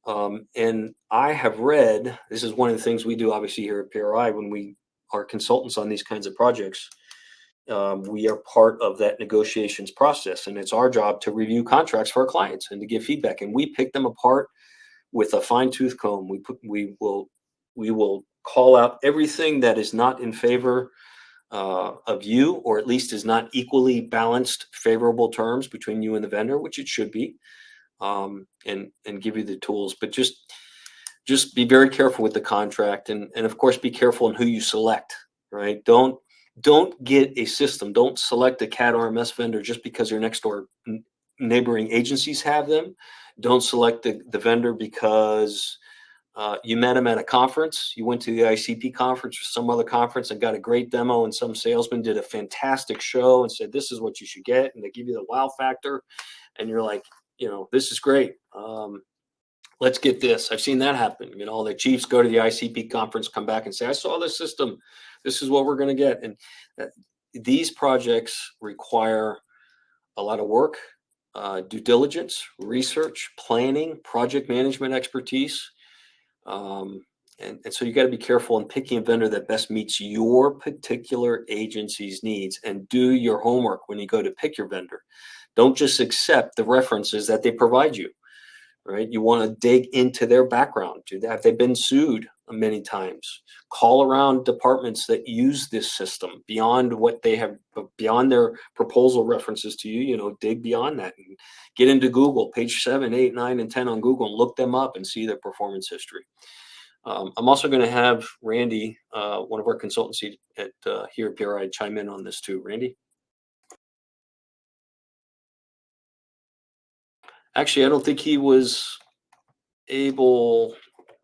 And I have read, this is one of the things we do obviously here at PRI when we are consultants on these kinds of projects. We are part of that negotiations process, and it's our job to review contracts for our clients and to give feedback. And we pick them apart with a fine-tooth comb. We will call out everything that is not in favor of you, or at least is not equally balanced, favorable terms between you and the vendor, which it should be. And give you the tools, but just be very careful with the contract, and of course be careful in who you select. Right? Don't get a system. Don't select a CAD RMS vendor just because your next door neighboring agencies have them. Don't select the vendor because you met him at a conference. You went to the ICP conference or some other conference and got a great demo, and some salesman did a fantastic show and said, this is what you should get. And they give you the wow factor. And you're like, this is great. Let's get this. I've seen that happen. The chiefs go to the ICP conference, come back and say, I saw this system. This is what we're going to get. And these projects require a lot of work, due diligence, research, planning, project management expertise. And so you got to be careful in picking a vendor that best meets your particular agency's needs, and do your homework when you go to pick your vendor. Don't just accept the references that they provide you, right? You want to dig into their background. Have they been sued many times? Call around departments that use this system beyond what they have, beyond their proposal references to you, dig beyond that and get into Google, page 7, 8, 9, and 10 on Google, and look them up and see their performance history. I'm also going to have Randy, one of our consultants at here at PRI, chime in on this too. Randy? Actually, I don't think he was able.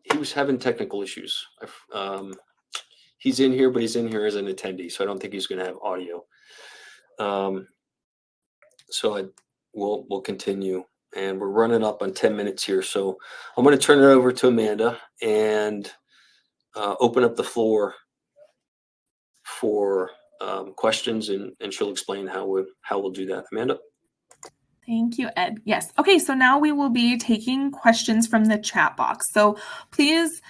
He was having technical issues. He's in here, but he's in here as an attendee, so I don't think he's going to have audio. So we'll continue, and we're running up on 10 minutes here. So I'm going to turn it over to Amanda and open up the floor for questions, and she'll explain how we'll do that. Amanda? Thank you, Ed. Yes. Okay, so now we will be taking questions from the chat box. So please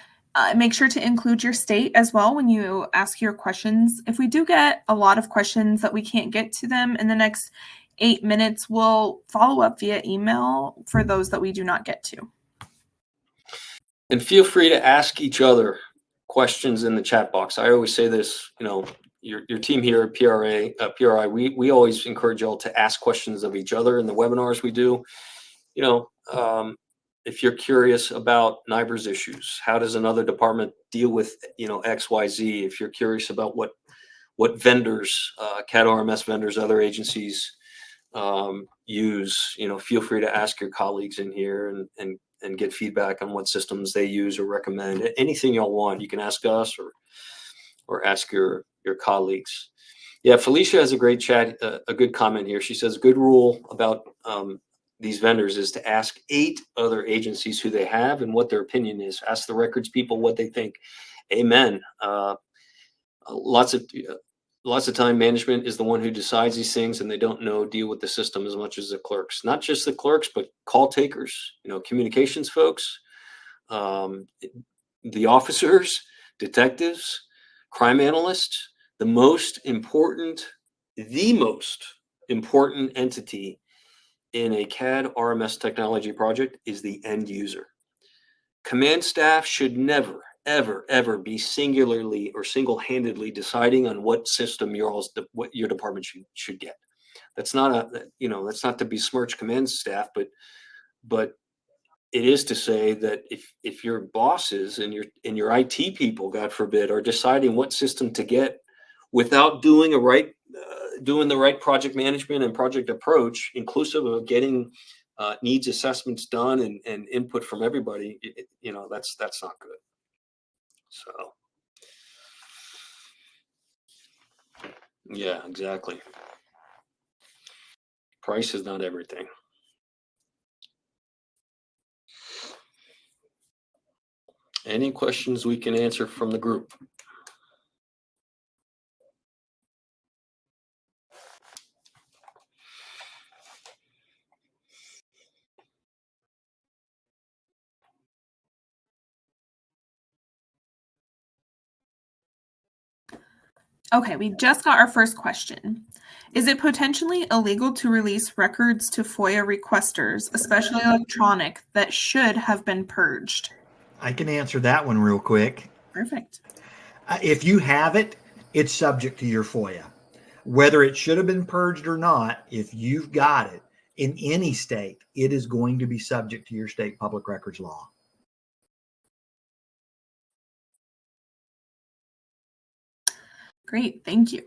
make sure to include your state as well when you ask your questions. If we do get a lot of questions that we can't get to them in the next 8 minutes, we'll follow up via email for those that we do not get to. And feel free to ask each other questions in the chat box. I always say this, your team here at PRI, we always encourage y'all to ask questions of each other in the webinars we do. If you're curious about NIBRS issues, how does another department deal with, X, Y, Z? If you're curious about what vendors, CAD RMS vendors, other agencies use, feel free to ask your colleagues in here and get feedback on what systems they use or recommend. Anything y'all want, you can ask us or ask your colleagues. Yeah, Felicia has a great chat, a good comment here. She says, good rule about these vendors is to ask 8 other agencies who they have and what their opinion is. Ask the records people what they think. Amen. Lots of lots of time management is the one who decides these things, and they don't deal with the system as much as the clerks. Not just the clerks, but call takers, communications folks, the officers, detectives, crime analysts. The most important entity in a CAD RMS technology project is the end user. Command staff should never, ever, ever be singularly or single-handedly deciding on what system what your department should get. That's not that's not to besmirch command staff, but it is to say that if your bosses and your IT people, God forbid, are deciding what system to get without doing the right project management and project approach, inclusive of getting needs assessments done and input from everybody, that's not good. So, yeah, exactly. Price is not everything. Any questions we can answer from the group? Okay, we just got our first question. Is it potentially illegal to release records to FOIA requesters, especially electronic, that should have been purged? I can answer that one real quick. Perfect. If you have it, it's subject to your FOIA. Whether it should have been purged or not, if you've got it in any state, it is going to be subject to your state public records law. Great, thank you.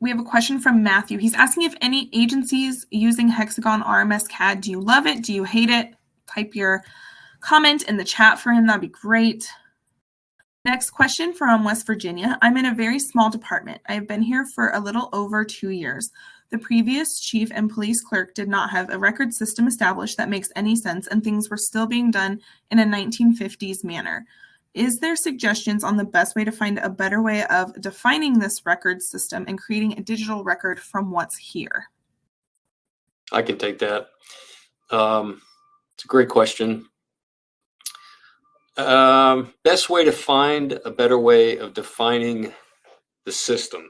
We have a question from Matthew. He's asking if any agencies using Hexagon RMS CAD, do you love it? Do you hate it? Type your comment in the chat for him. That'd be great. Next question from West Virginia. I'm in a very small department. I've been here for a little over 2 years. The previous chief and police clerk did not have a record system established that makes any sense, and things were still being done in a 1950s manner. Is there suggestions on the best way to find a better way of defining this record system and creating a digital record from what's here? I can take that. It's a great question. Best way to find a better way of defining the system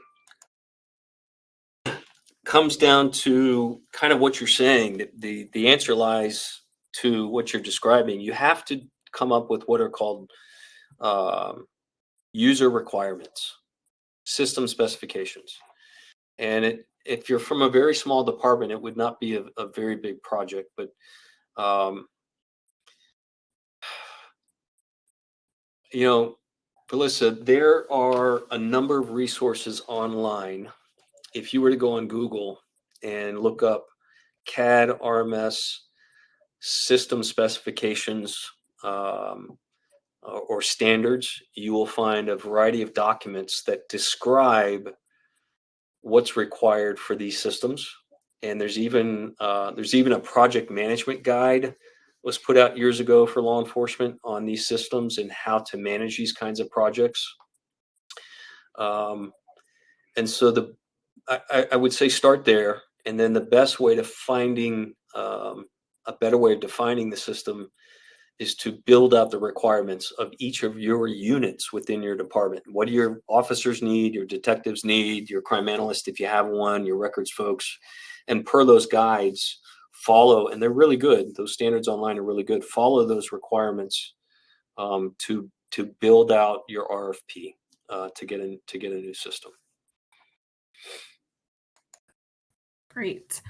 comes down to kind of what you're saying. The answer lies to what you're describing. You have to come up with what are called user requirements, system specifications. And if you're from a very small department, it would not be a very big project, but Felissa, there are a number of resources online. If you were to go on Google and look up CAD RMS system specifications or standards, you will find a variety of documents that describe what's required for these systems. And there's even a project management guide was put out years ago for law enforcement on these systems and how to manage these kinds of projects. And so I would say start there, and then the best way to finding a better way of defining the system is to build out the requirements of each of your units within your department. What do your officers need, your detectives need, your crime analyst, if you have one, your records folks, and per those guides, follow, and they're really good. Those standards online are really good. Follow those requirements to build out your RFP to get a new system. Great.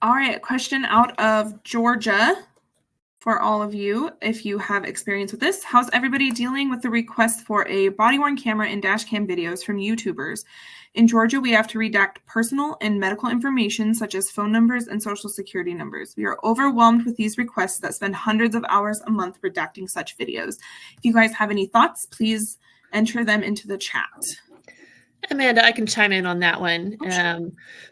All right, a question out of Georgia for all of you, if you have experience with this. How's everybody dealing with the request for a body-worn camera and dash cam videos from YouTubers? In Georgia, we have to redact personal and medical information such as phone numbers and social security numbers. We are overwhelmed with these requests that spend hundreds of hours a month redacting such videos. If you guys have any thoughts, please enter them into the chat. Amanda, I can chime in on that one.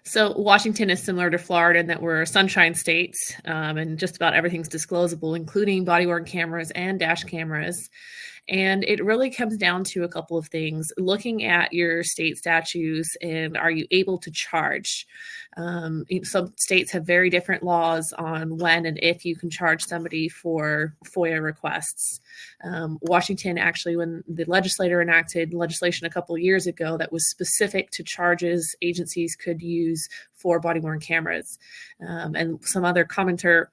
So Washington is similar to Florida in that we're a sunshine state, and just about everything's disclosable, including body-worn cameras and dash cameras. And it really comes down to a couple of things: looking at your state statutes and are you able to charge? Some states have very different laws on when and if you can charge somebody for FOIA requests. Washington, actually, when the legislature enacted legislation a couple of years ago that was specific to charges agencies could use for body-worn cameras. And some other commenter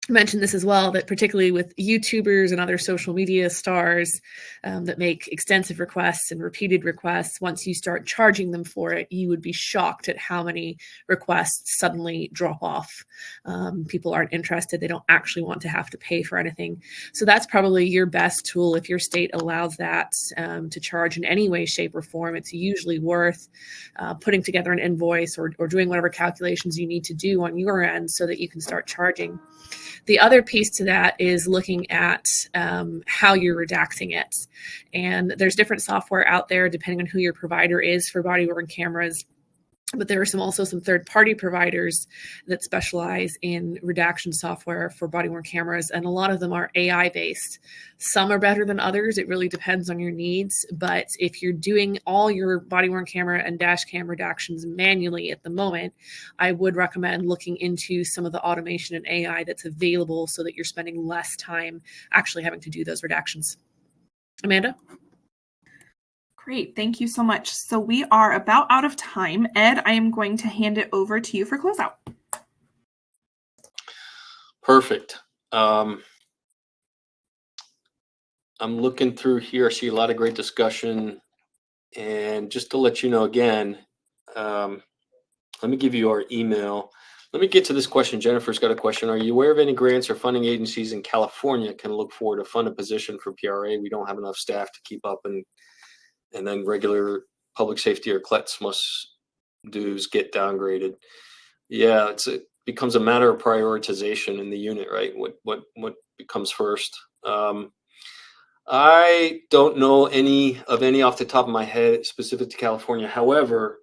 mentioned this as well, that particularly with YouTubers and other social media stars that make extensive requests and repeated requests, once you start charging them for it, you would be shocked at how many requests suddenly drop off. People aren't interested. They don't actually want to have to pay for anything. So that's probably your best tool. If your state allows that to charge in any way, shape, or form, it's usually worth putting together an invoice or doing whatever calculations you need to do on your end so that you can start charging. The other piece to that is looking at how you're redacting it. And there's different software out there depending on who your provider is for body-worn cameras. But there are also some third-party providers that specialize in redaction software for body-worn cameras, and a lot of them are AI-based. Some are better than others. It really depends on your needs. But if you're doing all your body-worn camera and dash cam redactions manually at the moment, I would recommend looking into some of the automation and AI that's available so that you're spending less time actually having to do those redactions. Amanda? Great, thank you so much. So we are about out of time. Ed, I am going to hand it over to you for closeout. Perfect. I'm looking through here. I see a lot of great discussion. And just to let you know again, let me give you our email. Let me get to this question. Jennifer's got a question. Are you aware of any grants or funding agencies in California can look forward to fund a position for PRA? We don't have enough staff to keep up, and then regular public safety or CLETS must dues get downgraded. Yeah, it becomes a matter of prioritization in the unit, right? What becomes first? I don't know any off the top of my head specific to California. However,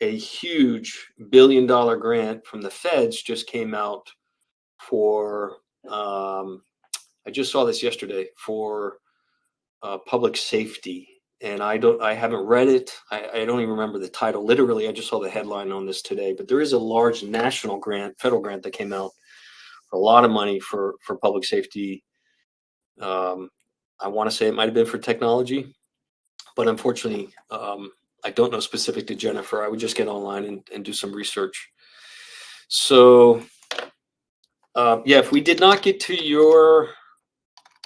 a huge $1 billion grant from the feds just came out for, I just saw this yesterday, for public safety. And I haven't read it. I don't even remember the title. Literally, I just saw the headline on this today. But there is a large national grant, federal grant that came out for a lot of money for public safety. I want to say it might have been for technology, but unfortunately, I don't know specific to Jennifer. I would just get online and do some research. So, yeah, if we did not get to your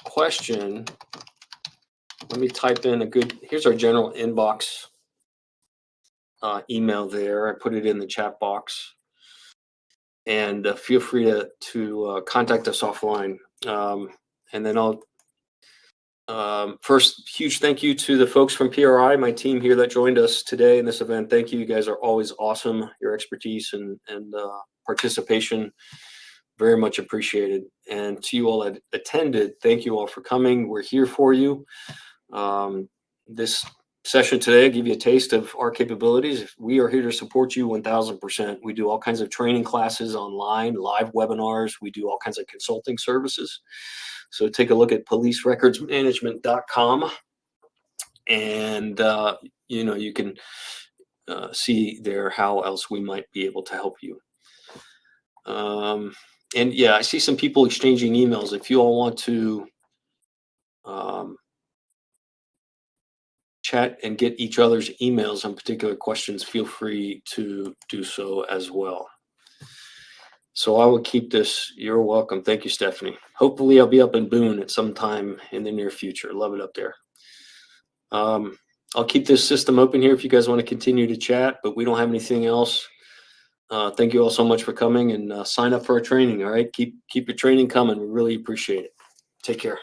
question, let me type in here's our general inbox email there. I put it in the chat box. And feel free to contact us offline. And then I'll first, huge thank you to the folks from PRI, my team here that joined us today in this event. Thank you. You guys are always awesome. Your expertise and participation, very much appreciated. And to you all that attended, thank you all for coming. We're here for you. This session today, I'll give you a taste of our capabilities. We are here to support you 1000%. We do all kinds of training classes online, live webinars. We do all kinds of consulting services. So take a look at policerecordsmanagement.com, and you can see there how else we might be able to help you. And yeah, I see some people exchanging emails. If you all want to chat and get each other's emails on particular questions, feel free to do so as well. So I will keep this. You're welcome. Thank you, Stephanie. Hopefully I'll be up in Boone at some time in the near future. Love it up there. I'll keep this system open here if you guys want to continue to chat, but we don't have anything else. Thank you all so much for coming, and sign up for our training. All right. Keep your training coming. We really appreciate it. Take care.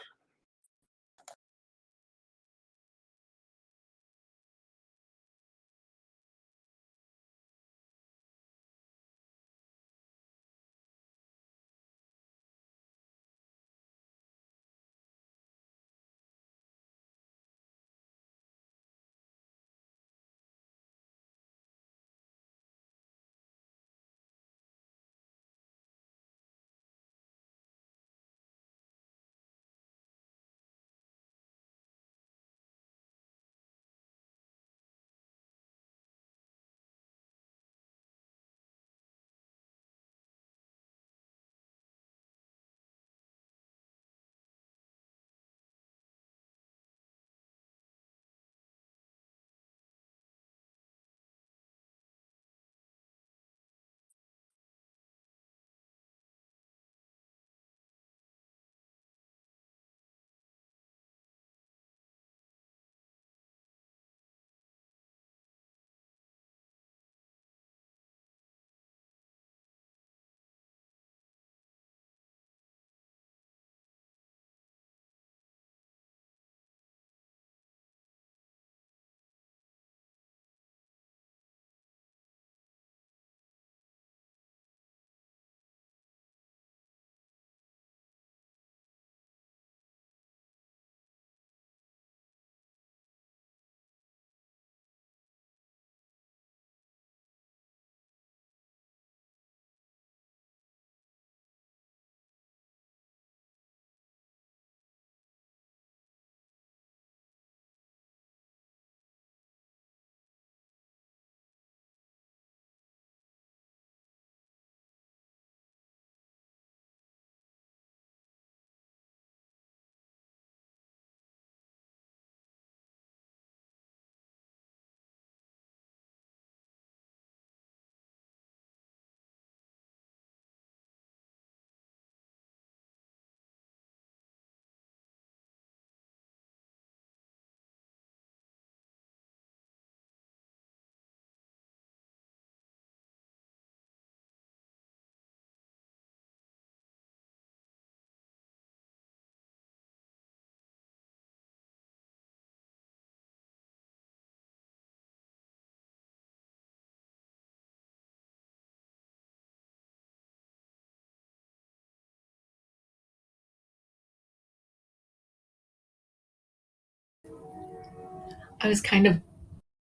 I was kind of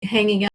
hanging